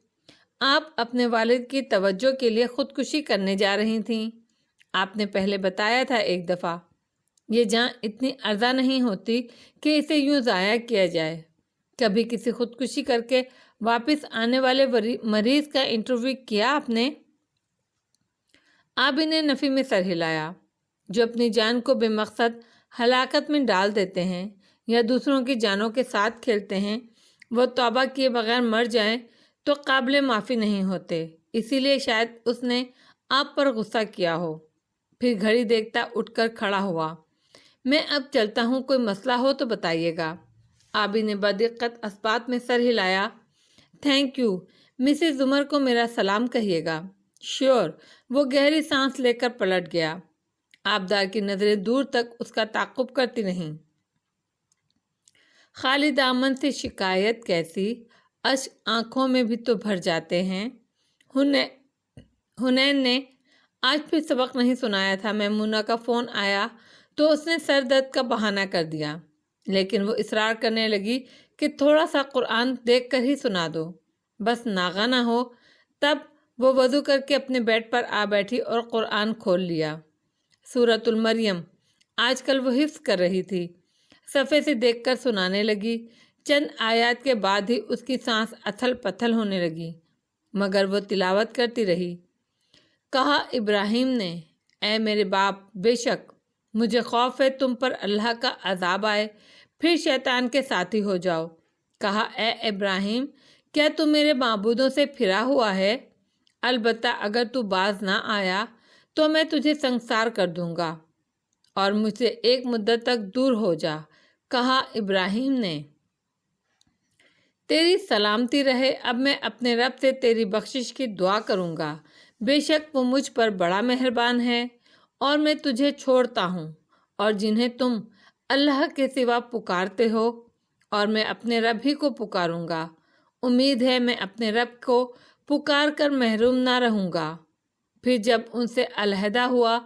Speaker 1: آپ اپنے والد کی توجہ کے لیے خودکشی کرنے جا رہی تھیں، آپ نے پہلے بتایا تھا ایک دفعہ۔ یہ جان اتنی ارزاں نہیں ہوتی کہ اسے یوں ضائع کیا جائے۔ کبھی کسی خودکشی کر کے واپس آنے والے مریض کا انٹرویو کیا آپ نے؟ آبی نے نفی میں سر ہلایا۔ جو اپنی جان کو بے مقصد ہلاکت میں ڈال دیتے ہیں یا دوسروں کی جانوں کے ساتھ کھیلتے ہیں، وہ توبہ کیے بغیر مر جائیں تو قابل معافی نہیں ہوتے۔ اسی لیے شاید اس نے آپ پر غصہ کیا ہو۔ پھر گھڑی دیکھتا اٹھ کر کھڑا ہوا۔ میں اب چلتا ہوں، کوئی مسئلہ ہو تو بتائیے گا۔ آبی نے بدقت اثبات میں سر ہلایا۔ تھینک یو، مسز عمر کو میرا سلام کہیے گا۔ شیور۔ وہ گہری سانس لے کر پلٹ گیا۔ آبدار کی نظریں دور تک اس کا تعاقب کرتی رہیں۔ خالی دامن سے شکایت کیسی، اشک آنکھوں میں بھی تو بھر جاتے ہیں۔ حنین نے آج پھر سبق نہیں سنایا تھا۔ میمونہ کا فون آیا تو اس نے سر درد کا بہانہ کر دیا، لیکن وہ اصرار کرنے لگی کہ تھوڑا سا قرآن دیکھ کر ہی سنا دو، بس ناغہ نہ ہو۔ تب وہ وضو کر کے اپنے بیڈ پر آ بیٹھی اور قرآن کھول لیا۔ سورۃ المریم آج کل وہ حفظ کر رہی تھی، صفحے سے دیکھ کر سنانے لگی۔ چند آیات کے بعد ہی اس کی سانس اتھل پتھل ہونے لگی، مگر وہ تلاوت کرتی رہی۔ کہا ابراہیم نے، اے میرے باپ، بے شک مجھے خوف ہے تم پر اللہ کا عذاب آئے، پھر شیطان کے ساتھی ہو جاؤ۔ کہا اے ابراہیم، کیا تو میرے معبودوں سے پھرا ہوا ہے؟ البتہ اگر تو باز نہ آیا تو میں تجھے سنگسار کر دوں گا اور مجھ سے ایک مدت تک دور ہو جا۔ کہا ابراہیم نے، تیری سلامتی رہے، اب میں اپنے رب سے تیری بخشش کی دعا کروں گا، بے شک وہ مجھ پر بڑا مہربان ہے۔ اور میں تجھے چھوڑتا ہوں اور جنہیں تم اللہ کے سوا پکارتے ہو، اور میں اپنے رب ہی کو پکاروں گا۔ امید ہے میں اپنے رب کو پکار کر محروم نہ رہوں گا۔ پھر جب ان سے علیحدہ ہوا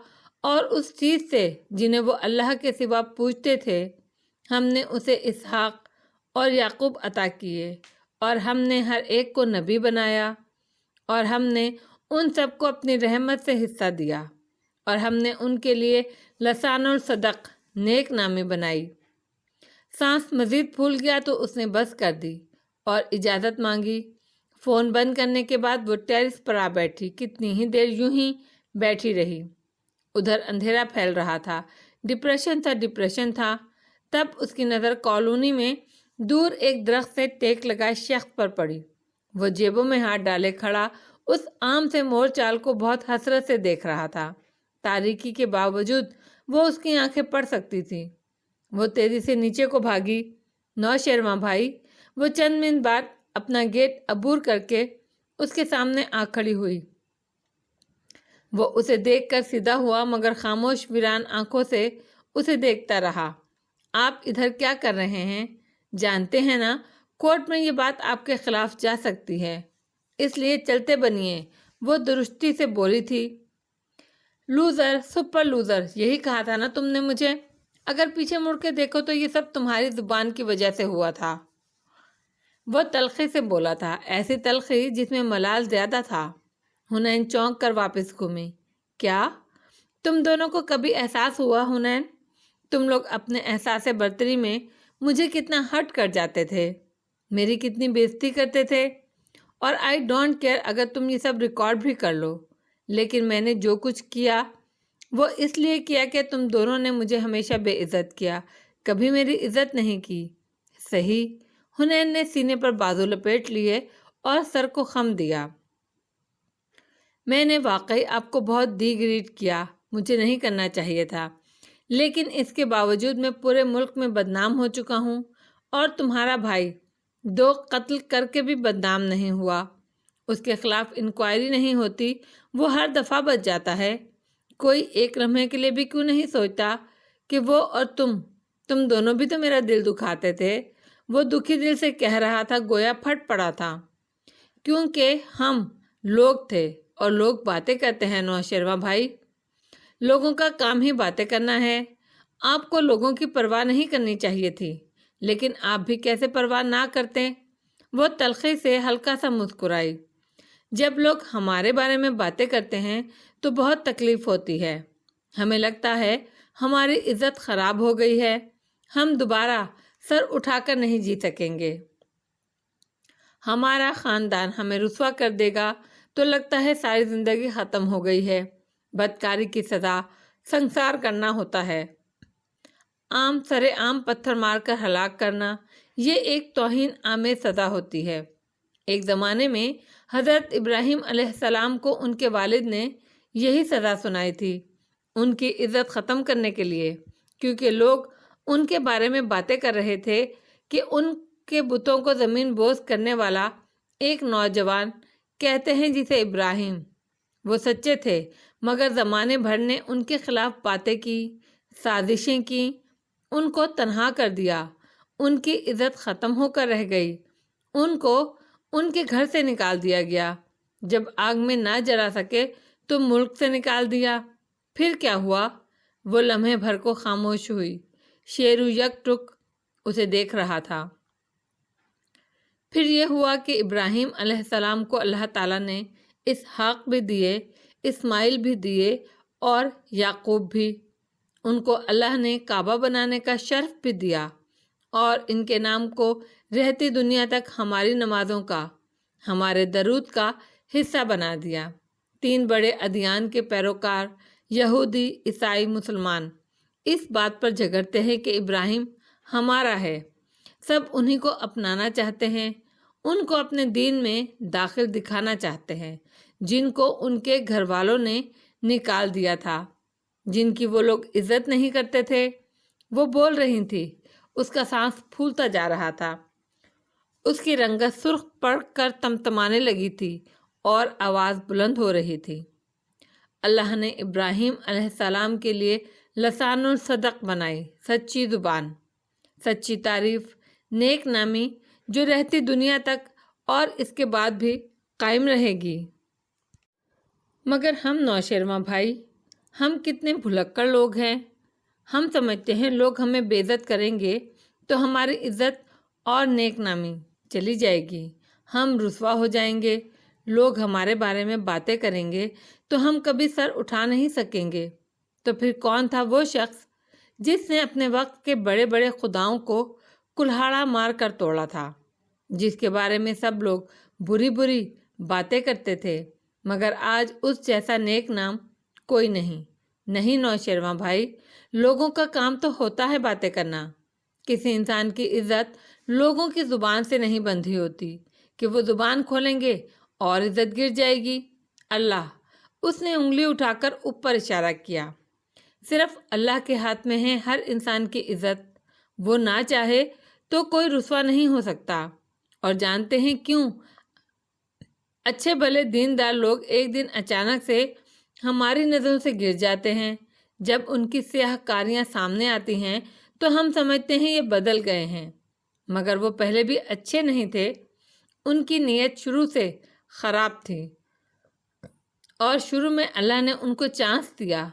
Speaker 1: اور اس چیز سے جنہیں وہ اللہ کے سوا پوجتے تھے، ہم نے اسے اسحاق اور یعقوب عطا کیے، اور ہم نے ہر ایک کو نبی بنایا، اور ہم نے ان سب کو اپنی رحمت سے حصہ دیا، اور ہم نے ان کے لیے لسان الصدق نیک نامی بنائی۔ سانس مزید پھول گیا تو اس نے بس کر دی اور اجازت مانگی۔ فون بند کرنے کے بعد وہ ٹیرس پر آ بیٹھی، کتنی ہی دیر یوں ہی بیٹھی رہی۔ ادھر اندھیرا پھیل رہا تھا، ڈپریشن تھا۔ تب اس کی نظر کالونی میں دور ایک درخت سے ٹیک لگائے شخص پر پڑی۔ وہ جیبوں میں ہاتھ ڈالے کھڑا اس عام سے مور چال کو بہت حسرت سے دیکھ رہا تھا۔ تاریکی کے باوجود وہ اس کی آنکھیں پڑ سکتی تھی۔ وہ تیزی سے نیچے کو بھاگی۔ نوشیروان بھائی، وہ چند منٹ بعد اپنا گیٹ عبور کر کے اس کے سامنے آ کھڑی ہوئی۔ وہ اسے دیکھ کر سیدھا ہوا، مگر خاموش ویران آنکھوں سے اسے دیکھتا رہا۔ آپ ادھر کیا کر رہے ہیں؟ جانتے ہیں نا کورٹ میں یہ بات آپ کے خلاف جا سکتی ہے، اس لیے چلتے بنیے، وہ درستی سے بولی تھی۔ لوزر، سپر لوزر، یہی کہا تھا نا تم نے مجھے؟ اگر پیچھے مڑ کے دیکھو تو یہ سب تمہاری زبان کی وجہ سے ہوا تھا۔ وہ تلخی سے بولا تھا، ایسی تلخی جس میں ملال زیادہ تھا۔ حنین چونک کر واپس گھومی۔ کیا تم دونوں کو کبھی احساس ہوا حنین، تم لوگ اپنے احساس برتری میں مجھے کتنا ہرٹ کر جاتے تھے، میری کتنی بے عزتی کرتے تھے؟ اور آئی ڈونٹ کیئر اگر تم یہ سب ریکارڈ بھی کر لو، لیکن میں نے جو کچھ کیا وہ اس لیے کیا کہ تم دونوں نے مجھے ہمیشہ بے عزت کیا، کبھی میری عزت نہیں کی۔ صحیح؟ حنین نے سینے پر بازو لپیٹ لیے اور سر کو خم دیا۔ میں نے واقعی آپ کو بہت ڈی گریڈ کیا، مجھے نہیں کرنا چاہیے تھا، لیکن اس کے باوجود میں پورے ملک میں بدنام ہو چکا ہوں، اور تمہارا بھائی 2 قتل کر کے بھی بدنام نہیں ہوا۔ اس کے خلاف انکوائری نہیں ہوتی، وہ ہر دفعہ بچ جاتا ہے۔ کوئی ایک لمحے کے لیے بھی کیوں نہیں سوچتا کہ وہ اور تم دونوں بھی تو میرا دل دکھاتے تھے؟ وہ دکھی دل سے کہہ رہا تھا، گویا پھٹ پڑا تھا، کیونکہ ہم لوگ تھے اور لوگ باتیں کرتے ہیں نوشیروان بھائی، لوگوں کا کام ہی باتیں کرنا ہے۔ آپ کو لوگوں کی پرواہ نہیں کرنی چاہیے تھی، لیکن آپ بھی کیسے پرواہ نہ کرتے؟ وہ تلخی سے ہلکا سا مسکرائی۔ جب لوگ ہمارے بارے میں باتیں کرتے ہیں تو بہت تکلیف ہوتی ہے، ہمیں لگتا ہے ہماری عزت خراب ہو گئی ہے، ہم دوبارہ سر اٹھا کر نہیں جی سکیں گے، ہمارا خاندان ہمیں رسوا کر دے گا، تو لگتا ہے ساری زندگی ختم ہو گئی ہے۔ بدکاری کی سزا سنسار کرنا ہوتا ہے، عام سرے عام پتھر مار کر ہلاک کرنا، یہ ایک توہین آمیز سزا ہوتی ہے۔ ایک زمانے میں حضرت ابراہیم علیہ السلام کو ان کے والد نے یہی سزا سنائی تھی، ان کی عزت ختم کرنے کے لیے، کیونکہ لوگ ان کے بارے میں باتیں کر رہے تھے کہ ان کے بتوں کو زمین بوس کرنے والا ایک نوجوان کہتے ہیں جسے ابراہیم۔ وہ سچے تھے، مگر زمانے بھر نے ان کے خلاف باتیں کی، سازشیں کی، ان کو تنہا کر دیا، ان کی عزت ختم ہو کر رہ گئی، ان کو ان کے گھر سے نکال دیا گیا، جب آگ میں نہ جلا سکے تو ملک سے نکال دیا۔ پھر کیا ہوا؟ وہ لمحے بھر کو خاموش ہوئی۔ شیرو یک ٹک اسے دیکھ رہا تھا۔ پھر یہ ہوا کہ ابراہیم علیہ السلام کو اللہ تعالیٰ نے اسحاق بھی دیے، اسماعیل بھی دیے اور یعقوب بھی۔ ان کو اللہ نے کعبہ بنانے کا شرف بھی دیا اور ان کے نام کو رہتی دنیا تک ہماری نمازوں کا، ہمارے درود کا حصہ بنا دیا۔ 3 بڑے ادیان کے پیروکار یہودی، عیسائی، مسلمان اس بات پر جھگڑتے ہیں کہ ابراہیم ہمارا ہے۔ سب انہی کو اپنانا چاہتے ہیں، ان کو اپنے دین میں داخل دکھانا چاہتے ہیں جن کو ان کے گھر والوں نے نکال دیا تھا، جن کی وہ لوگ عزت نہیں کرتے تھے۔ وہ بول رہی تھی، اس کا سانس پھولتا جا رہا تھا، اس کی رنگت سرخ پڑ کر تمتمانے لگی تھی اور آواز بلند ہو رہی تھی۔ اللہ نے ابراہیم علیہ السلام کے لیے لسان الصدق بنائی، سچی زبان، سچی تعریف، نیک نامی جو رہتی دنیا تک اور اس کے بعد بھی قائم رہے گی۔ مگر ہم نوشیروان بھائی، ہم کتنے بھلکڑ لوگ ہیں۔ ہم سمجھتے ہیں لوگ ہمیں بے عزت کریں گے تو ہماری عزت اور نیک نامی چلی جائے گی، ہم رسوا ہو جائیں گے، لوگ ہمارے بارے میں باتیں کریں گے تو ہم کبھی سر اٹھا نہیں سکیں گے۔ تو پھر کون تھا وہ شخص جس نے اپنے وقت کے بڑے بڑے خداؤں کو کلہاڑا مار کر توڑا تھا، جس کے بارے میں سب لوگ بری بری باتیں کرتے تھے، مگر آج اس جیسا نیک نام کوئی نہیں نوشیروان بھائی، لوگوں کا کام تو ہوتا ہے باتیں کرنا۔ کسی انسان کی عزت لوگوں کی زبان سے نہیں بندھی ہوتی کہ وہ زبان کھولیں گے اور عزت گر جائے گی۔ اللہ، اس نے انگلی اٹھا کر اوپر اشارہ کیا، صرف اللہ کے ہاتھ میں ہے ہر انسان کی عزت، وہ نہ چاہے تو کوئی رسوا نہیں ہو سکتا۔ اور جانتے ہیں کیوں؟ اچھے بھلے دیندار لوگ ایک دن اچانک سے ہماری نظروں سے گر جاتے ہیں۔ جب ان کی سیاہ کاریاں سامنے آتی ہیں تو ہم سمجھتے ہیں یہ بدل گئے ہیں، مگر وہ پہلے بھی اچھے نہیں تھے، ان کی نیت شروع سے خراب تھی اور شروع میں اللہ نے ان کو چانس دیا،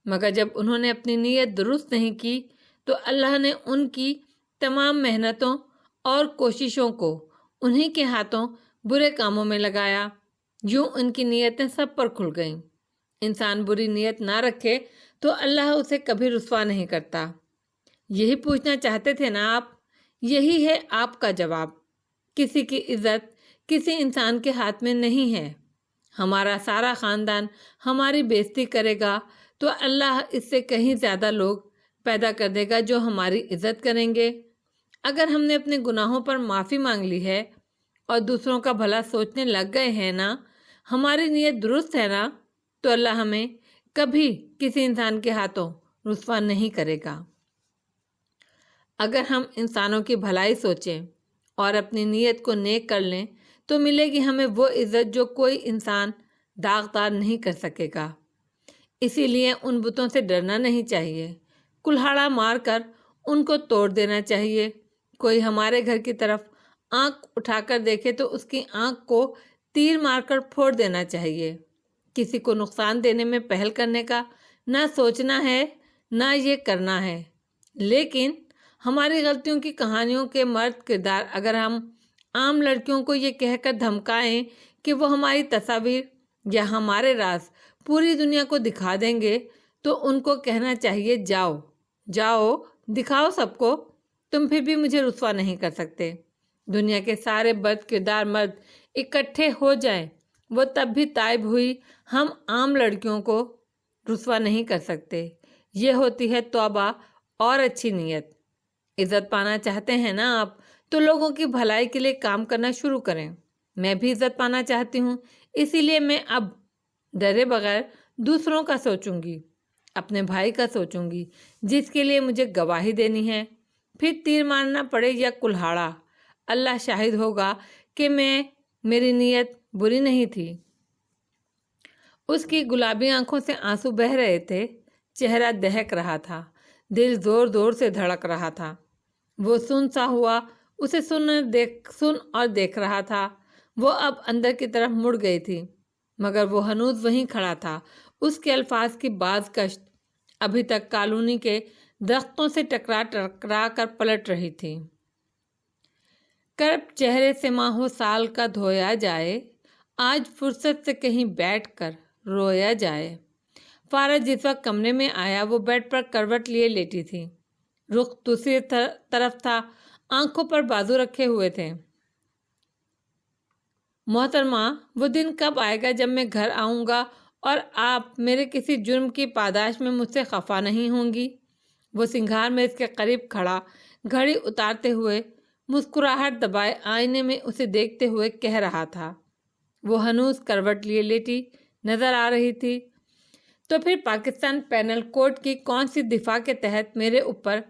Speaker 1: مگر جب انہوں نے اپنی نیت درست نہیں کی تو اللہ نے ان کی تمام محنتوں اور کوششوں کو انہی کے ہاتھوں برے کاموں میں لگایا، یوں ان کی نیتیں سب پر کھل گئیں۔ انسان بری نیت نہ رکھے تو اللہ اسے کبھی رسوا نہیں کرتا۔ یہی پوچھنا چاہتے تھے نا آپ؟ یہی ہے آپ کا جواب۔ کسی کی عزت کسی انسان کے ہاتھ میں نہیں ہے۔ ہمارا سارا خاندان ہماری بےزتی کرے گا تو اللہ اس سے کہیں زیادہ لوگ پیدا کر دے گا جو ہماری عزت کریں گے۔ اگر ہم نے اپنے گناہوں پر معافی مانگ لی ہے اور دوسروں کا بھلا سوچنے لگ گئے ہیں نا، ہماری نیت درست ہے نا، تو اللہ ہمیں کبھی کسی انسان کے ہاتھوں رسوا نہیں کرے گا۔ اگر ہم انسانوں کی بھلائی سوچیں اور اپنی نیت کو نیک کر لیں تو ملے گی ہمیں وہ عزت جو کوئی انسان داغدار نہیں کر سکے گا۔ اسی لیے ان بتوں سے ڈرنا نہیں چاہیے، کلہاڑا مار کر ان کو توڑ دینا چاہیے۔ کوئی ہمارے گھر کی طرف آنکھ اٹھا کر دیکھے تو اس کی آنکھ کو تیر مار کر پھوڑ دینا چاہیے۔ کسی کو نقصان دینے میں پہل کرنے کا نہ سوچنا ہے نہ یہ کرنا ہے۔ لیکن ہماری غلطیوں کی کہانیوں کے مرد کردار اگر ہم عام لڑکیوں کو یہ کہہ کر دھمکائیں کہ وہ ہماری تصاویر یا ہمارے راز پوری دنیا کو دکھا دیں گے تو ان کو کہنا چاہیے جاؤ جاؤ دکھاؤ سب کو، تم پھر بھی مجھے رسوا نہیں کر سکتے۔ دنیا کے سارے بد کردار مرد اکٹھے ہو جائیں، وہ تب بھی تائب ہوئی ہم عام لڑکیوں کو رسوا نہیں کر سکتے۔ یہ ہوتی ہے توبہ اور اچھی نیت۔ عزت پانا چاہتے ہیں نا آپ تو لوگوں کی بھلائی کے لیے کام کرنا شروع کریں۔ میں بھی عزت پانا چاہتی ہوں، اسی لیے میں اب ڈرے بغیر دوسروں کا سوچوں گی، اپنے بھائی کا سوچوں گی جس کے لیے مجھے گواہی دینی ہے، پھر تیر مارنا پڑے یا کلہاڑا، اللہ شاہد ہوگا کہ میری نیت بری نہیں تھی۔ اس کی گلابی آنکھوں سے آنسو بہہ رہے تھے، چہرہ دہک رہا تھا، دل زور زور سے دھڑک رہا تھا۔ وہ سن سا ہوا اسے سن اور دیکھ رہا تھا۔ وہ اب اندر کی طرف مڑ گئی تھی، مگر وہ ہنوز وہیں کھڑا تھا۔ اس کے الفاظ کی باز گشت ابھی تک کالونی کے درختوں سے ٹکرا کر پلٹ رہی تھی۔ کرب چہرے سے ماہو سال کا دھویا جائے آج فرصت سے کہیں بیٹھ کر رویا جائے۔ فارس جس وقت کمرے میں آیا وہ بیڈ پر کروٹ لیے لیٹی تھی، رخ دوسری طرف تھا، آنکھوں پر بازو رکھے ہوئے تھے۔ محترمہ، وہ دن کب آئے گا جب میں گھر آؤں گا اور آپ میرے کسی جرم کی پاداش میں مجھ سے خفا نہیں ہوں گی؟ وہ سنگھار میں اس کے قریب کھڑا گھڑی اتارتے ہوئے مسکراہٹ دبائے آئینے میں اسے دیکھتے ہوئے کہہ رہا تھا۔ وہ ہنوز کروٹ لیے لیٹی نظر آ رہی تھی۔ تو پھر پاکستان پینل کوڈ کی کون سی دفعہ کے تحت میرے اوپر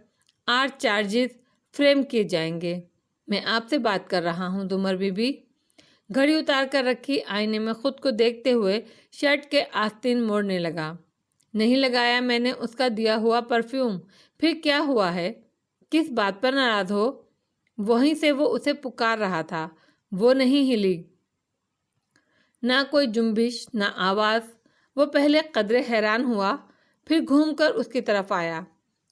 Speaker 1: 8 چارجز فریم کیے جائیں گے؟ میں آپ سے بات کر رہا ہوں دمر بی بی۔ گھڑی اتار کر رکھی آئینے میں خود کو دیکھتے ہوئے شرٹ کے آستین موڑنے لگا۔ نہیں لگایا میں نے اس کا دیا ہوا پرفیوم، پھر کیا ہوا ہے؟ کس بات پر ناراض ہو؟ وہیں سے وہ اسے پکار رہا تھا، وہ نہیں ہلی، نہ کوئی جنبش نہ آواز۔ وہ پہلے قدرے حیران ہوا، پھر گھوم کر اس کی طرف آیا۔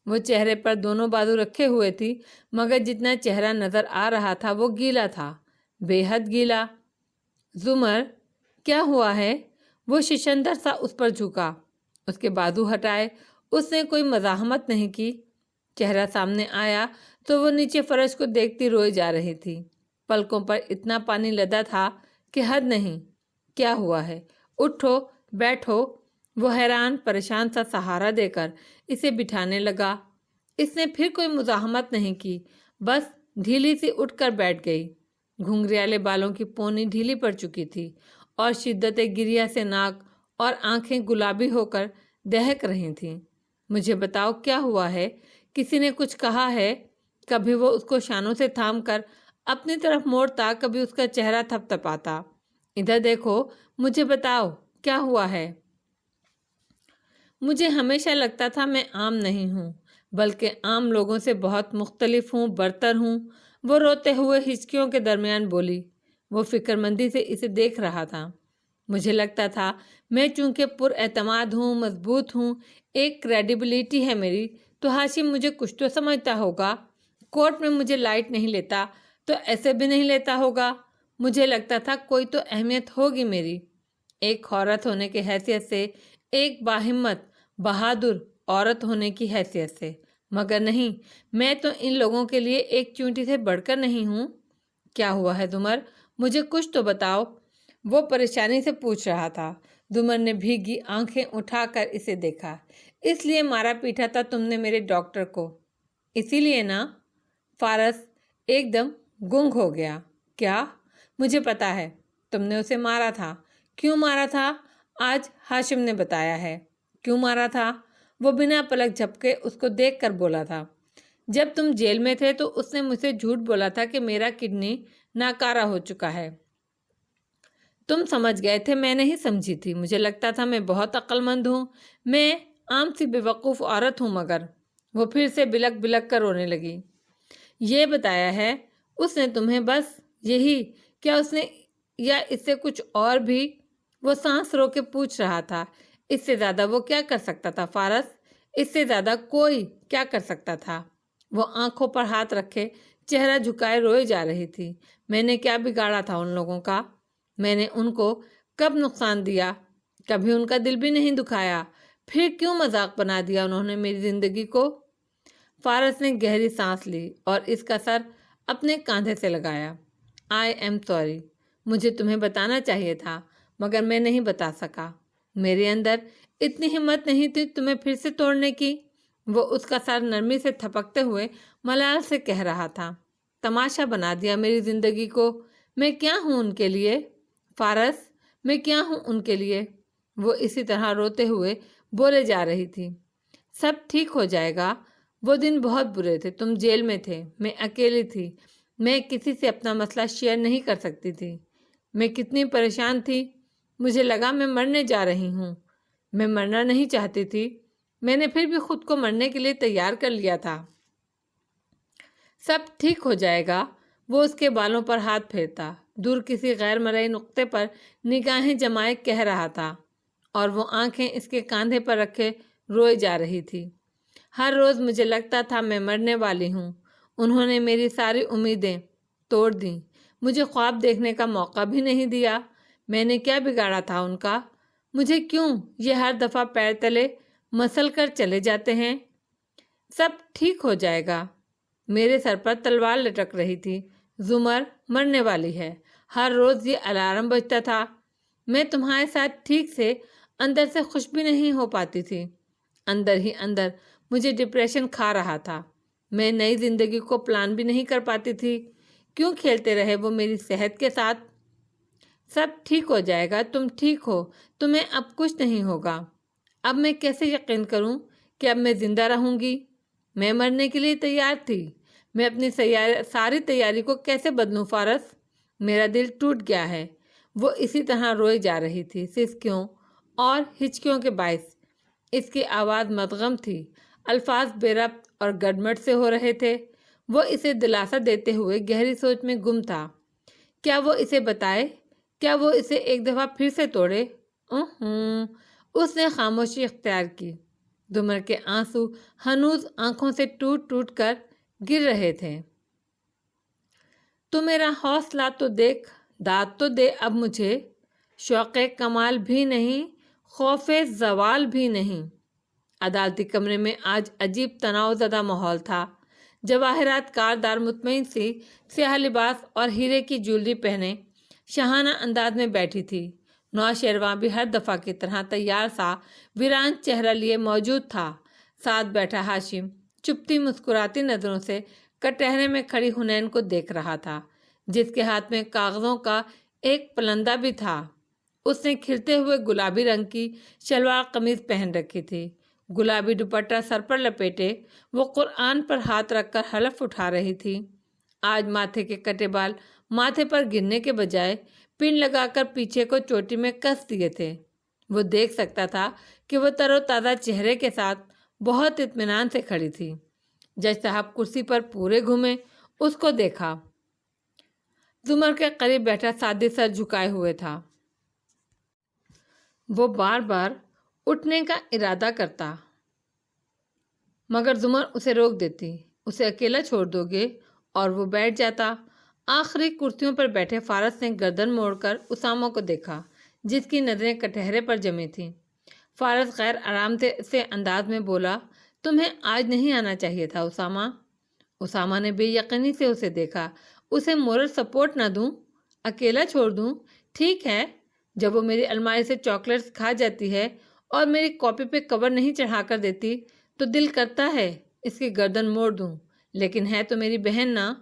Speaker 1: وہ چہرے پر دونوں بازو رکھے ہوئے تھی، مگر جتنا چہرہ نظر آ رہا تھا وہ گیلا تھا، بے حد گیلا۔ زمر، کیا ہوا ہے؟ وہ ششندر سا اس پر جھکا، اس کے بازو ہٹائے۔ اس نے کوئی مزاحمت نہیں کی۔ چہرہ سامنے آیا تو وہ نیچے فرش کو دیکھتی روئی جا رہی تھی، پلکوں پر اتنا پانی لدا تھا کہ حد نہیں۔ کیا ہوا ہے؟ اٹھو، بیٹھو۔ وہ حیران پریشان سا سہارا دے کر اسے بٹھانے لگا۔ اس نے پھر کوئی مزاحمت نہیں کی، بس ڈھیلی سی اٹھ کر بیٹھ گئی۔ گھنگریالے بالوں کی پونی ڈھیلی پڑ چکی تھی اور شدت گریہ سے ناک اور آنکھیں گلابی ہو کر دہک رہی تھیں۔ مجھے بتاؤ کیا ہوا ہے؟ کسی نے کچھ کہا ہے؟ کبھی وہ اس کو شانوں سے تھام کر اپنی طرف موڑتا، کبھی اس کا چہرہ تھپ تھپاتا۔ ادھر دیکھو، مجھے بتاؤ کیا ہوا ہے؟ مجھے ہمیشہ لگتا تھا میں عام نہیں ہوں، بلکہ عام لوگوں سے بہت مختلف ہوں، برتر ہوں۔ وہ روتے ہوئے ہچکیوں کے درمیان بولی۔ وہ فکر مندی سے اسے دیکھ رہا تھا۔ مجھے لگتا تھا میں چونکہ پر اعتماد ہوں، مضبوط ہوں، ایک کریڈیبلٹی ہے میری، تو ہاشم مجھے کچھ تو سمجھتا ہوگا۔ کورٹ میں مجھے لائٹ نہیں لیتا تو ایسے بھی نہیں لیتا ہوگا۔ مجھے لگتا تھا کوئی تو اہمیت ہوگی میری، ایک عورت ہونے کی حیثیت سے، ایک باہمت بہادر عورت ہونے کی حیثیت سے، مگر نہیں، میں تو ان لوگوں کے لیے ایک چونٹی سے بڑھ کر نہیں ہوں۔ کیا ہوا ہے زمر؟ مجھے کچھ تو بتاؤ، وہ پریشانی سے پوچھ رہا تھا۔ زمر نے بھیگی آنکھیں اٹھا کر اسے دیکھا۔ اس لیے مارا پیٹا تھا تم نے میرے ڈاکٹر کو، اسی لیے نا؟ فارس ایک دم گنگ ہو گیا۔ کیا؟ مجھے پتا ہے تم نے اسے مارا تھا۔ کیوں مارا تھا؟ آج ہاشم نے بتایا ہے۔ کیوں مارا تھا؟ وہ بنا پلک جھپکے اس کو دیکھ کر بولا تھا۔ جب تم جیل میں تھے تو اس نے مجھ سے جھوٹ بولا تھا کہ میرا کڈنی ناکارہ ہو چکا ہے۔ تم سمجھ گئے تھے، میں نہیں سمجھی تھی۔ مجھے لگتا تھا میں بہت عقل مند ہوں، میں عام سی بیوقوف عورت ہوں، مگر… وہ پھر سے بلک بلک کر رونے لگی۔ یہ بتایا ہے اس نے تمہیں؟ بس یہی؟ کیا اس نے یا اس سے کچھ اور بھی؟ وہ سانس رو کے پوچھ رہا تھا۔ اس سے زیادہ وہ کیا کر سکتا تھا فارس؟ اس سے زیادہ کوئی کیا کر سکتا تھا؟ وہ آنکھوں پر ہاتھ رکھے چہرہ جھکائے روئے جا رہی تھی۔ میں نے کیا بگاڑا تھا ان لوگوں کا؟ میں نے ان کو کب نقصان دیا؟ کبھی ان کا دل بھی نہیں دکھایا۔ پھر کیوں مذاق بنا دیا انہوں نے میری زندگی کو؟ فارس نے گہری سانس لی اور اس کا سر اپنے کاندھے سے لگایا۔ آئی ایم سوری، مجھے تمہیں بتانا چاہیے تھا، مگر میں نہیں بتا سکا۔ میرے اندر اتنی ہمت نہیں تھی تمہیں پھر سے توڑنے کی۔ وہ اس کا سر نرمی سے تھپکتے ہوئے ملال سے کہہ رہا تھا۔ تماشا بنا دیا میری زندگی کو۔ میں کیا ہوں ان کے لیے؟ فارس، میں کیا ہوں ان کے لیے؟ وہ اسی طرح روتے ہوئے بولے جا رہی تھی۔ سب ٹھیک ہو جائے گا۔ وہ دن بہت برے تھے، تم جیل میں تھے، میں اکیلی تھی، میں کسی سے اپنا مسئلہ شیئر نہیں کر سکتی تھی۔ میں کتنی پریشان تھی، مجھے لگا میں مرنے جا رہی ہوں۔ میں مرنا نہیں چاہتی تھی، میں نے پھر بھی خود کو مرنے کے لیے تیار کر لیا تھا۔ سب ٹھیک ہو جائے گا۔ وہ اس کے بالوں پر ہاتھ پھیرتا، دور کسی غیر مرئی نقطے پر نگاہیں جمائے کہہ رہا تھا، اور وہ آنکھیں اس کے کاندھے پر رکھے روئے جا رہی تھی۔ ہر روز مجھے لگتا تھا میں مرنے والی ہوں۔ انہوں نے میری ساری امیدیں توڑ دیں، مجھے خواب دیکھنے کا موقع بھی نہیں دیا۔ میں نے کیا بگاڑا تھا ان کا؟ مجھے کیوں یہ ہر دفعہ پیر تلے مسل کر چلے جاتے ہیں؟ سب ٹھیک ہو جائے گا۔ میرے سر پر تلوار لٹک رہی تھی۔ زمر مرنے والی ہے۔ ہر روز یہ الارم بجتا تھا۔ میں تمہارے ساتھ ٹھیک سے اندر سے خوش بھی نہیں ہو پاتی تھی۔ اندر ہی اندر مجھے ڈپریشن کھا رہا تھا۔ میں نئی زندگی کو پلان بھی نہیں کر پاتی تھی۔ کیوں کھیلتے رہے وہ میری صحت کے ساتھ؟ سب ٹھیک ہو جائے گا، تم ٹھیک ہو، تمہیں اب کچھ نہیں ہوگا۔ اب میں کیسے یقین کروں کہ اب میں زندہ رہوں گی؟ میں مرنے کے لیے تیار تھی۔ میں اپنی ساری تیاری کو کیسے بدلوں فارس؟ میرا دل ٹوٹ گیا ہے۔ وہ اسی طرح روئی جا رہی تھی، سسکیوں اور ہچکیوں کے باعث۔ اس کی آواز مدغم تھی، الفاظ بے ربط اور گڈمٹ سے ہو رہے تھے۔ وہ اسے دلاسا دیتے ہوئے گہری سوچ میں گم تھا۔ کیا وہ اسے بتائے؟ کیا وہ اسے ایک دفعہ پھر سے توڑے؟ اس نے خاموشی اختیار کی۔ زمر کے آنسو ہنوز آنکھوں سے ٹوٹ ٹوٹ کر گر رہے تھے۔ تو میرا حوصلہ تو دیکھ، داد تو دے اب مجھے۔ شوق کمال بھی نہیں، خوف زوال بھی نہیں۔ عدالتی کمرے میں آج عجیب تناؤ زدہ ماحول تھا۔ جواہرات کاردار مطمئن سی سیاہ لباس اور ہیرے کی جیولری پہنے شاہانہ انداز میں بیٹھی تھی۔ نوشیروان بھی ہر دفعہ کی طرح تیار سا ویران چہرہ لیے موجود تھا۔ ساتھ بیٹھا ہاشم چپتی مسکراتی نظروں سے کٹہرے میں کھڑی حنین کو دیکھ رہا تھا، جس کے ہاتھ میں کاغذوں کا ایک پلندہ بھی تھا۔ اس نے کھلتے ہوئے گلابی رنگ کی شلوار قمیض پہن رکھی تھی۔ گلابی دوپٹہ سر پر لپیٹے وہ قرآن پر ہاتھ رکھ کر حلف اٹھا رہی تھی۔ آج ماتھے کے کٹے بال ماتھے پر گرنے کے بجائے پن لگا کر پیچھے کو چوٹی میں کس دیے تھے۔ وہ دیکھ سکتا تھا کہ وہ تر و تازہ چہرے کے ساتھ بہت اطمینان سے کھڑی تھی۔ جج صاحب کرسی پر پورے گھومے، اس کو دیکھا۔ زمر کے قریب بیٹھا سادی سر جھکائے ہوئے تھا۔ وہ بار بار اٹھنے کا ارادہ کرتا، مگر زمر اسے روک دیتی۔ اسے اکیلا چھوڑ دو گے؟ اور وہ بیٹھ جاتا۔ آخری کرسیوں پر بیٹھے فارس نے گردن موڑ کر اسامہ کو دیکھا، جس کی نظریں کٹہرے پر جمی تھیں۔ فارس غیر آرام سے انداز میں بولا، تمہیں آج نہیں آنا چاہیے تھا اسامہ۔ اسامہ نے بے یقینی سے اسے دیکھا۔ اسے مورل سپورٹ نہ دوں؟ اکیلا چھوڑ دوں؟ ٹھیک ہے، جب وہ میری الماری سے چاکلیٹس کھا جاتی ہے اور میری کاپی پہ کور نہیں چڑھا کر دیتی تو دل کرتا ہے اس کی گردن موڑ دوں، لیکن ہے تو میری بہن نا۔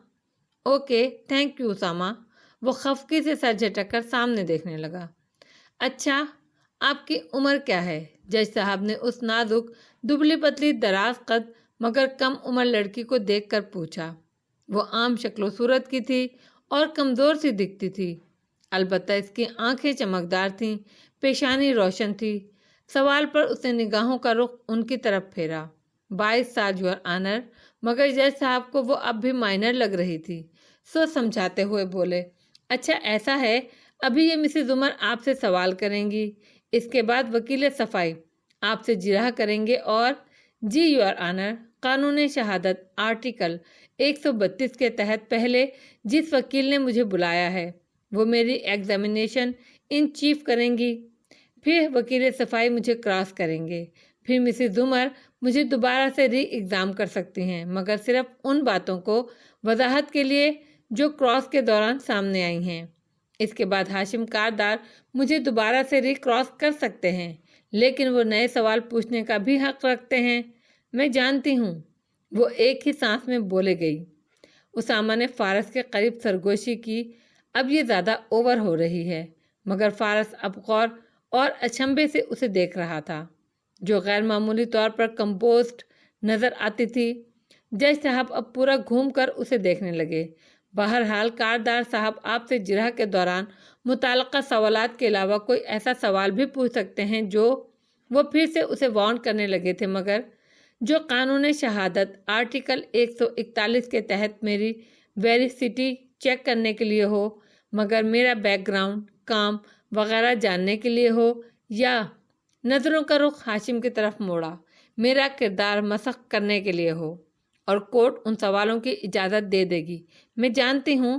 Speaker 1: Okay, thank you Osama. وہ خفگی سے سر جھٹک کر سامنے دیکھنے لگا۔ اچھا، آپ کی عمر کیا ہے؟ جج صاحب نے اس نازک دبلی پتلی دراز قد مگر کم عمر لڑکی کو دیکھ کر پوچھا۔ وہ عام شکل و صورت کی تھی اور کمزور سی دکھتی تھی، البتہ اس کی آنکھیں چمکدار تھیں، پیشانی روشن تھی۔ سوال پر اس نے نگاہوں کا رخ ان کی طرف پھیرا۔ 22 سال یور آنر، مگر جج صاحب کو وہ اب بھی مائنر لگ رہی تھی۔ سمجھاتے ہوئے بولے، اچھا ایسا ہے، ابھی یہ مسز عمر آپ سے سوال کریں گی، اس کے بعد وکیل صفائی آپ سے جرح کریں گے اور جی یور آنر، قانون شہادت آرٹیکل 132 کے تحت پہلے جس وکیل نے مجھے بلایا ہے وہ میری ایگزامینیشن ان چیف کریں گی، پھر وکیل صفائی مجھے کراس کریں گے، پھر مسز عمر مجھے دوبارہ سے ری ایگزام کر سکتی ہیں، مگر صرف ان باتوں کو وضاحت کے لیے جو کراس کے دوران سامنے آئی ہیں۔ اس کے بعد ہاشم کاردار مجھے دوبارہ سے ری کراس کر سکتے ہیں، لیکن وہ نئے سوال پوچھنے کا بھی حق رکھتے ہیں۔ میں جانتی ہوں، وہ ایک ہی سانس میں بولے گئی۔ اسامہ نے فارس کے قریب سرگوشی کی۔ اب یہ زیادہ اوور ہو رہی ہے، مگر فارس اب غور اور اچنبھے سے اسے دیکھ رہا تھا، جو غیر معمولی طور پر کمپوزڈ نظر آتی تھی۔ جج صاحب اب پورا گھوم کر اسے دیکھنے لگے۔ بہرحال کاردار صاحب آپ سے جرح کے دوران متعلقہ سوالات کے علاوہ کوئی ایسا سوال بھی پوچھ سکتے ہیں جو وہ پھر سے اسے وارن کرنے لگے تھے، مگر جو قانون شہادت آرٹیکل 141 کے تحت میری ویریسٹی چیک کرنے کے لیے ہو، مگر میرا بیک گراؤنڈ، کام وغیرہ جاننے کے لیے ہو، یا نظروں کا رخ ہاشم کی طرف موڑا، میرا کردار مسخ کرنے کے لیے ہو، اور کورٹ ان سوالوں کی اجازت دے دے گی۔ میں جانتی ہوں۔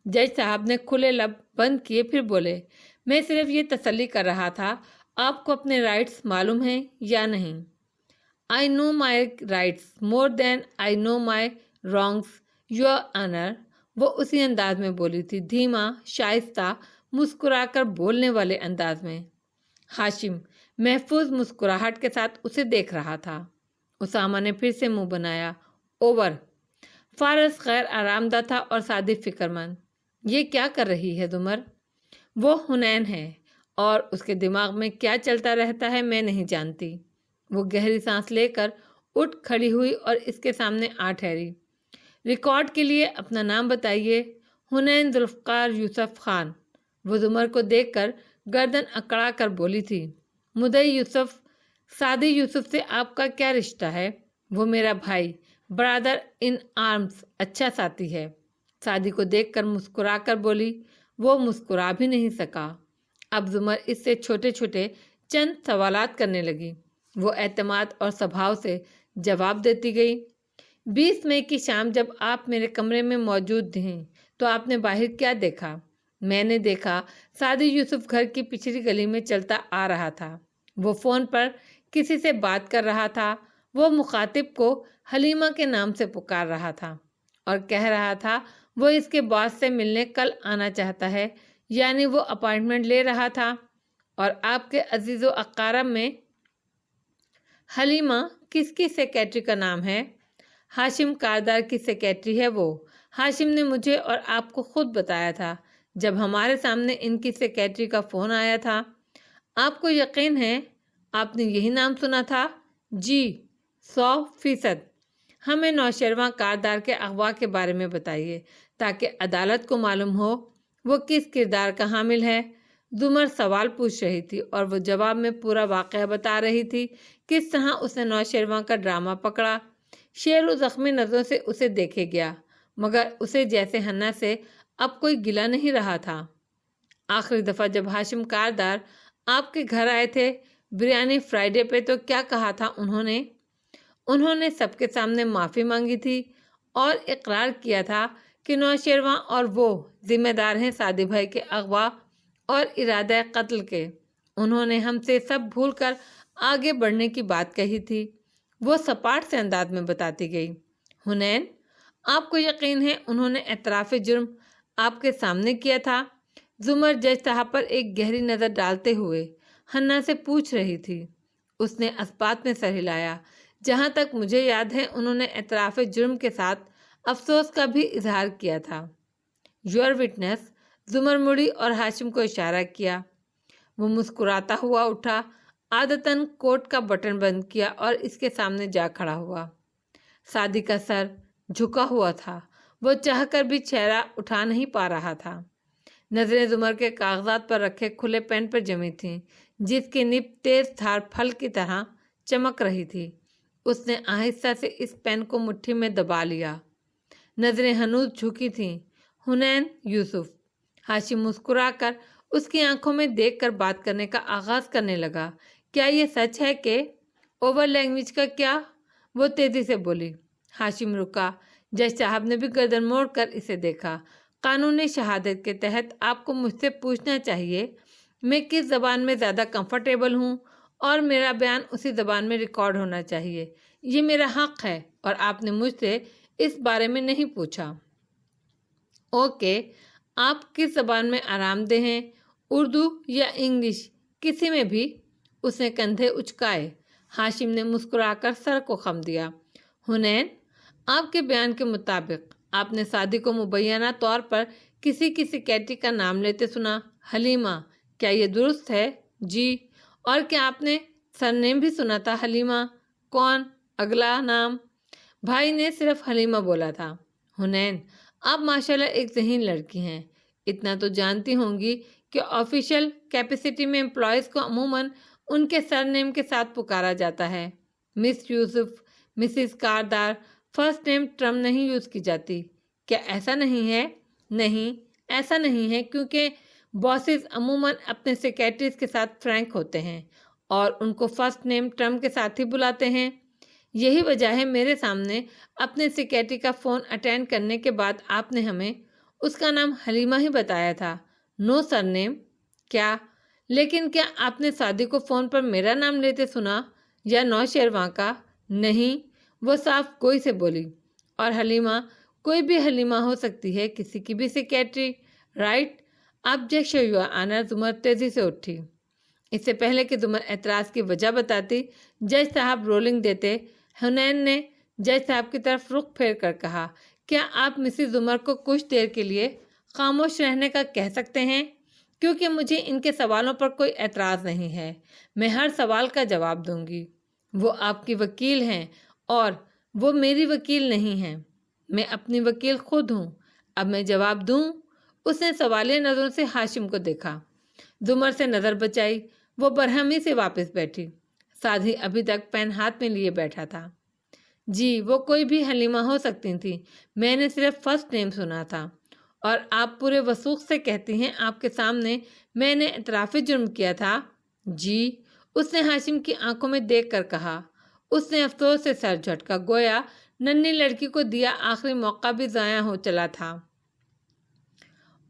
Speaker 1: جج صاحب نے کھلے لب بند کیے، پھر بولے، میں صرف یہ تسلی کر رہا تھا آپ کو اپنے رائٹس معلوم ہیں یا نہیں۔ I know my rights more than I know my wrongs, your honor۔ وہ اسی انداز میں بولی تھی، دھیما، شائستہ، مسکرا کر بولنے والے انداز میں۔ ہاشم محفوظ مسکراہٹ کے ساتھ اسے دیکھ رہا تھا۔ اسامہ نے پھر سے منہ بنایا۔ اوور۔ فارس غیر آرام دہ تھا اور سادی فکر مند۔ یہ کیا کر رہی ہے زمر؟ وہ حنین ہے اور اس کے دماغ میں کیا چلتا رہتا ہے میں نہیں جانتی۔ وہ گہری سانس لے کر اٹھ کھڑی ہوئی اور اس کے سامنے آ ٹھہری۔ ریکارڈ کے لیے اپنا نام بتائیے۔ حنین ذوالفقار یوسف خان۔ وہ زمر کو دیکھ کر گردن اکڑا کر بولی تھی۔ مدعی یوسف، سعدی یوسف سے آپ کا کیا رشتہ ہے؟ وہ میرا بھائی، برادر ان آرمز، اچھا ساتھی ہے۔ سعدی کو دیکھ کر مسکرا کر بولی۔ وہ مسکرا بھی نہیں سکا۔ اب زمر اس سے چھوٹے چھوٹے چند سوالات کرنے لگی۔ وہ اعتماد اور سبھاؤ سے جواب دیتی گئی۔ 20 مئی کی شام جب آپ میرے کمرے میں موجود تھیں تو آپ نے باہر کیا دیکھا؟ میں نے دیکھا سعدی یوسف گھر کی پچھلی گلی میں چلتا آ رہا تھا۔ وہ فون پر کسی سے بات کر رہا تھا۔ وہ مخاطب کو حلیمہ کے نام سے پکار رہا تھا اور کہہ رہا تھا وہ اس کے باس سے ملنے کل آنا چاہتا ہے، یعنی وہ اپائنٹمنٹ لے رہا تھا۔ اور آپ کے عزیز و اقارب میں حلیمہ کس کی سیکیٹری کا نام ہے؟ ہاشم کاردار کی سیکیٹری ہے وہ۔ ہاشم نے مجھے اور آپ کو خود بتایا تھا جب ہمارے سامنے ان کی سیکیٹری کا فون آیا تھا۔ آپ کو یقین ہے آپ نے یہی نام سنا تھا؟ جی 100%۔ ہمیں نوشیروان کاردار کے اغوا کے بارے میں بتائیے تاکہ عدالت کو معلوم ہو وہ کس کردار کا حامل ہے۔ زمر سوال پوچھ رہی تھی اور وہ جواب میں پورا واقعہ بتا رہی تھی، کس طرح اس نے نوشیروان کا ڈرامہ پکڑا۔ شیر و زخمی نظروں سے اسے دیکھے گیا، مگر اسے جیسے حنا سے اب کوئی گلہ نہیں رہا تھا۔ آخری دفعہ جب ہاشم کاردار آپ کے گھر آئے تھے بریانی فرائیڈے پہ تو کیا کہا تھا انہوں نے سب کے سامنے معافی مانگی تھی اور اقرار کیا تھا کہ نوشیروان اور وہ ذمہ دار ہیں سعدی بھائی کے اغوا اور ارادہ قتل کے۔ انہوں نے ہم سے سب بھول کر آگے بڑھنے کی بات کہی تھی۔ وہ سپاٹ سے انداز میں بتاتی گئی۔ حنین، آپ کو یقین ہے انہوں نے اعتراف جرم آپ کے سامنے کیا تھا؟ زمر جج صاحب پر ایک گہری نظر ڈالتے ہوئے حنا سے پوچھ رہی تھی۔ اس نے اثبات میں سر ہلایا۔ جہاں تک مجھے یاد ہے انہوں نے اعتراف جرم کے ساتھ افسوس کا بھی اظہار کیا تھا۔ Your witness. زمر مڑی اور ہاشم کو اشارہ کیا۔ وہ مسکراتا ہوا اٹھا، عادتاً کوٹ کا بٹن بند کیا اور اس کے سامنے جا کھڑا ہوا۔ سعدی کا سر جھکا ہوا تھا، وہ چاہ کر بھی چہرہ اٹھا نہیں پا رہا تھا۔ نظریں زمر کے کاغذات پر رکھے کھلے پین پر جمی تھیں جس کی نب تیز دھار پھل کی طرح چمک رہی تھی۔ اس نے آہستہ سے اس پین کو مٹھی میں دبا لیا۔ نظریں ہنوز جھکی تھیں۔ حنین یوسف۔ ہاشم مسکرا کر اس کی آنکھوں میں دیکھ کر بات کرنے کا آغاز کرنے لگا۔ کیا یہ سچ ہے کہ اوور لینگویج کا کیا؟ وہ تیزی سے بولی۔ ہاشم رکا۔ جج صاحب نے بھی گردن موڑ کر اسے دیکھا۔ قانونی شہادت کے تحت آپ کو مجھ سے پوچھنا چاہیے میں کس زبان میں زیادہ کمفرٹیبل ہوں اور میرا بیان اسی زبان میں ریکارڈ ہونا چاہیے۔ یہ میرا حق ہے اور آپ نے مجھ سے اس بارے میں نہیں پوچھا۔ اوکے، آپ کس زبان میں آرام دہ ہیں، اردو یا انگلش؟ کسی میں بھی؟ اس نے کندھے اچکائے۔ ہاشم نے مسکرا کر سر کو خم دیا۔ حنین، آپ کے بیان کے مطابق آپ نے سعدی کو مبینہ طور پر کسی کی سیکیٹری کا نام لیتے سنا، حلیمہ، کیا یہ درست ہے؟ جی۔ اور کیا آپ نے سرنیم بھی سنا تھا حلیمہ؟ کون اگلا نام؟ بھائی نے صرف حلیمہ بولا تھا۔ حنین، آپ ماشاءاللہ ایک ذہین لڑکی ہیں۔ اتنا تو جانتی ہوں گی کہ آفیشیل کیپیسٹی میں امپلائیز کو عموماً ان کے سرنیم کے ساتھ پکارا جاتا ہے۔ مس یوسف، Mrs Kardar, first name term نہیں یوز کی جاتی۔ کیا ایسا نہیں ہے؟ نہیں، ایسا نہیں ہے کیونکہ باسز عموماً اپنے سیکیٹریز کے ساتھ فرینک ہوتے ہیں اور ان کو فرسٹ نیم ٹرم کے ساتھ ہی بلاتے ہیں۔ یہی وجہ ہے میرے سامنے اپنے سیکیٹری کا فون اٹینڈ کرنے کے بعد آپ نے ہمیں اس کا نام حلیمہ ہی بتایا تھا، نو سرنیم۔ کیا؟ لیکن کیا آپ نے سعدی کو فون پر میرا نام لیتے سنا یا نوشیروان کا؟ نہیں، وہ صاف گوئی سے بولی۔ اور حلیمہ؟ کوئی بھی حلیمہ ہو سکتی ہے، کسی کی بھی secretary, right? Objection your honour. Zamar تیزی سے اٹھی۔ اس سے پہلے کہ زمر اعتراض کی وجہ بتاتی، جج صاحب رولنگ دیتے، حنین نے جج صاحب کی طرف رخ پھیر کر کہا، کیا آپ مسز زمر کو کچھ دیر کے لیے خاموش رہنے کا کہہ سکتے ہیں؟ کیونکہ مجھے ان کے سوالوں پر کوئی اعتراض نہیں ہے، میں ہر سوال کا جواب دوں گی۔ وہ آپ کی وکیل ہیں اور وہ میری وکیل نہیں ہیں، میں اپنی وکیل خود ہوں۔ اب میں جواب دوں؟ اس نے سوالیہ نظروں سے ہاشم کو دیکھا، زمر سے نظر بچائی، وہ برہمی سے واپس بیٹھی۔ سعدی ابھی تک پین ہاتھ میں لیے بیٹھا تھا۔ جی، وہ کوئی بھی حلیمہ ہو سکتی تھی، میں نے صرف فرسٹ نیم سنا تھا۔ اور آپ پورے وثوق سے کہتی ہیں آپ کے سامنے میں نے اعتراف جرم کیا تھا؟ جی، اس نے ہاشم کی آنکھوں میں دیکھ کر کہا۔ اس نے افسوس سے سر جھٹکا، گویا ننھی لڑکی کو دیا آخری موقع بھی ضائع ہو چلا تھا۔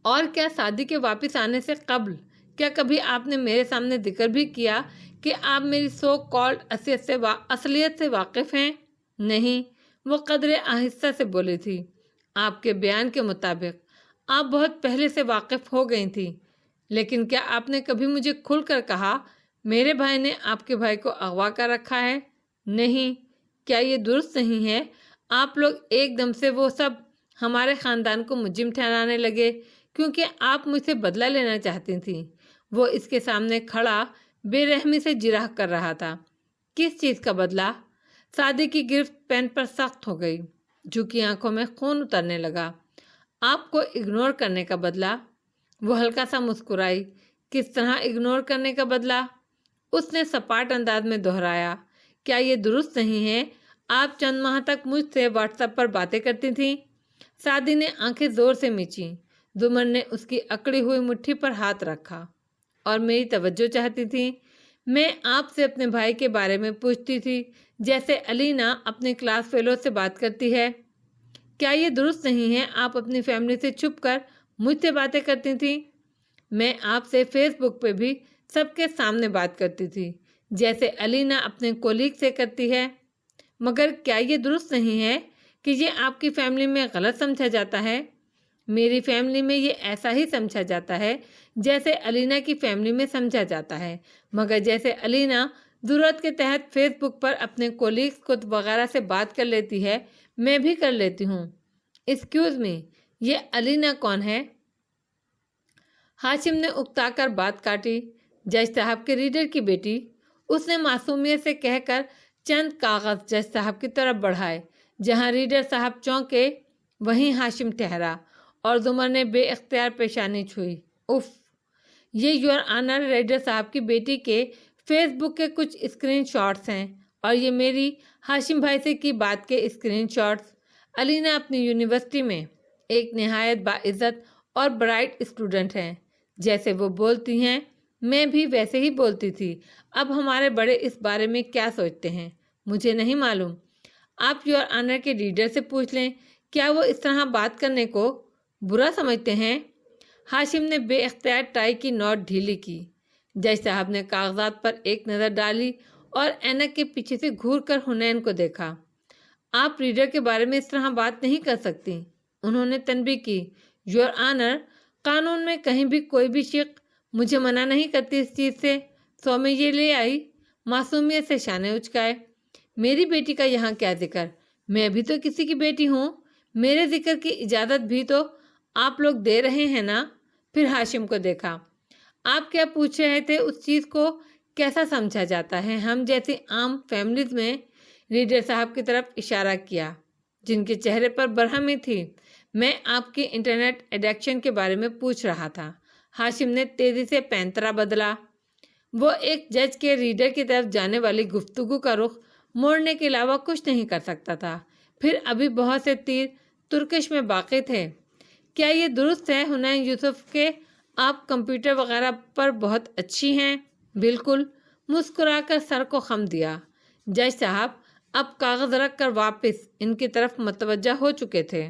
Speaker 1: اور کیا سعدی کے واپس آنے سے قبل کیا کبھی آپ نے میرے سامنے ذکر بھی کیا کہ آپ میری سو کالڈ اصلیت سے واقف ہیں؟ نہیں، وہ قدرے آہستہ سے بولی تھی۔ آپ کے بیان کے مطابق آپ بہت پہلے سے واقف ہو گئی تھی، لیکن کیا آپ نے کبھی مجھے کھل کر کہا میرے بھائی نے آپ کے بھائی کو اغوا کر رکھا ہے؟ نہیں۔ کیا یہ درست نہیں ہے؟ آپ لوگ ایک دم سے وہ سب ہمارے خاندان کو مجرم ٹھہرانے لگے کیونکہ آپ مجھ سے بدلہ لینا چاہتی تھیں۔ وہ اس کے سامنے کھڑا بے رحمی سے جراح کر رہا تھا۔ کس چیز کا بدلہ؟ سعدی کی گرفت پین پر سخت ہو گئی، جھکی آنکھوں میں خون اترنے لگا۔ آپ کو اگنور کرنے کا بدلہ؟ وہ ہلکا سا مسکرائی۔ کس طرح اگنور کرنے کا بدلہ؟ اس نے سپاٹ انداز میں دہرایا۔ کیا یہ درست نہیں ہے؟ آپ چند ماہ تک مجھ سے واٹس ایپ پر باتیں کرتی تھیں۔ سعدی نے آنکھیں زور سے میچیں۔ زمر نے اس کی اکڑی ہوئی مٹھی پر ہاتھ رکھا۔ اور میری توجہ چاہتی تھی؟ میں آپ سے اپنے بھائی کے بارے میں پوچھتی تھی جیسے علینا اپنے کلاس فیلو سے بات کرتی ہے۔ کیا یہ درست نہیں ہے؟ آپ اپنی فیملی سے چھپ کر مجھ سے باتیں کرتی تھیں۔ میں آپ سے فیس بک پہ بھی سب کے سامنے بات کرتی تھی جیسے علینا اپنے کولیگ سے کرتی ہے۔ مگر کیا یہ درست نہیں ہے کہ یہ آپ کی فیملی میں غلط سمجھا جاتا ہے؟ میری فیملی میں یہ ایسا ہی سمجھا جاتا ہے جیسے علینا کی فیملی میں سمجھا جاتا ہے، مگر جیسے علینا ضرورت کے تحت فیس بک پر اپنے کولیگز کو وغیرہ سے بات کر لیتی ہے، میں بھی کر لیتی ہوں۔ ایکسکیوز می، یہ علینا کون ہے؟ ہاشم نے اکتا کر بات کاٹی۔ جج صاحب کے ریڈر کی بیٹی۔ اس نے معصومیت سے کہہ کر چند کاغذ جج صاحب کی طرف بڑھائے۔ جہاں ریڈر صاحب چونکے وہیں ہاشم ٹھہرا اور زمر نے بے اختیار پیشانی چھوئی۔ اف! یہ یور آنر ریڈر صاحب کی بیٹی کے فیس بک کے کچھ اسکرین شاٹس ہیں اور یہ میری ہاشم بھائی سے کی بات کے اسکرین شاٹس۔ علینا اپنی یونیورسٹی میں ایک نہایت باعزت اور برائٹ اسٹوڈنٹ ہیں۔ جیسے وہ بولتی ہیں میں بھی ویسے ہی بولتی تھی۔ اب ہمارے بڑے اس بارے میں کیا سوچتے ہیں مجھے نہیں معلوم۔ آپ یور آنر کے ریڈر سے پوچھ لیں، کیا وہ اس طرح بات کرنے کو برا سمجھتے ہیں؟ ہاشم نے بے اختیار ٹائی کی نوٹ ڈھیلی کی۔ جج صاحب نے کاغذات پر ایک نظر ڈالی اور اینک کے پیچھے سے گھور کر حنین کو دیکھا۔ آپ ریڈر کے بارے میں اس طرح بات نہیں کر سکتی، انہوں نے تنبیہ کی۔ یور آنر، قانون میں کہیں بھی کوئی بھی شق مجھے منع نہیں کرتی اس چیز سے، سو میں یہ لے آئی۔ معصومیت سے شانے اچکائے۔ میری بیٹی کا یہاں کیا ذکر؟ میں بھی تو کسی کی بیٹی ہوں، میرے ذکر کی اجازت بھی تو آپ لوگ دے رہے ہیں نا؟ پھر ہاشم کو دیکھا۔ آپ کیا پوچھ رہے تھے؟ اس چیز کو کیسا سمجھا جاتا ہے ہم جیسی عام فیملیز میں؟ ریڈر صاحب کی طرف اشارہ کیا جن کے چہرے پر برہمی تھی۔ میں آپ کی انٹرنیٹ ایڈکشن کے بارے میں پوچھ رہا تھا۔ ہاشم نے تیزی سے پینترا بدلا۔ وہ ایک جج کے ریڈر کی طرف جانے والی گفتگو کا رخ موڑنے کے علاوہ کچھ نہیں کر سکتا تھا۔ پھر ابھی بہت سے تیر ترکش میں باقی تھے۔ کیا یہ درست ہے حنین یوسف کہ آپ کمپیوٹر وغیرہ پر بہت اچھی ہیں؟ بالکل، مسکرا کر سر کو خم دیا۔ جج صاحب اب کاغذ رکھ کر واپس ان کی طرف متوجہ ہو چکے تھے۔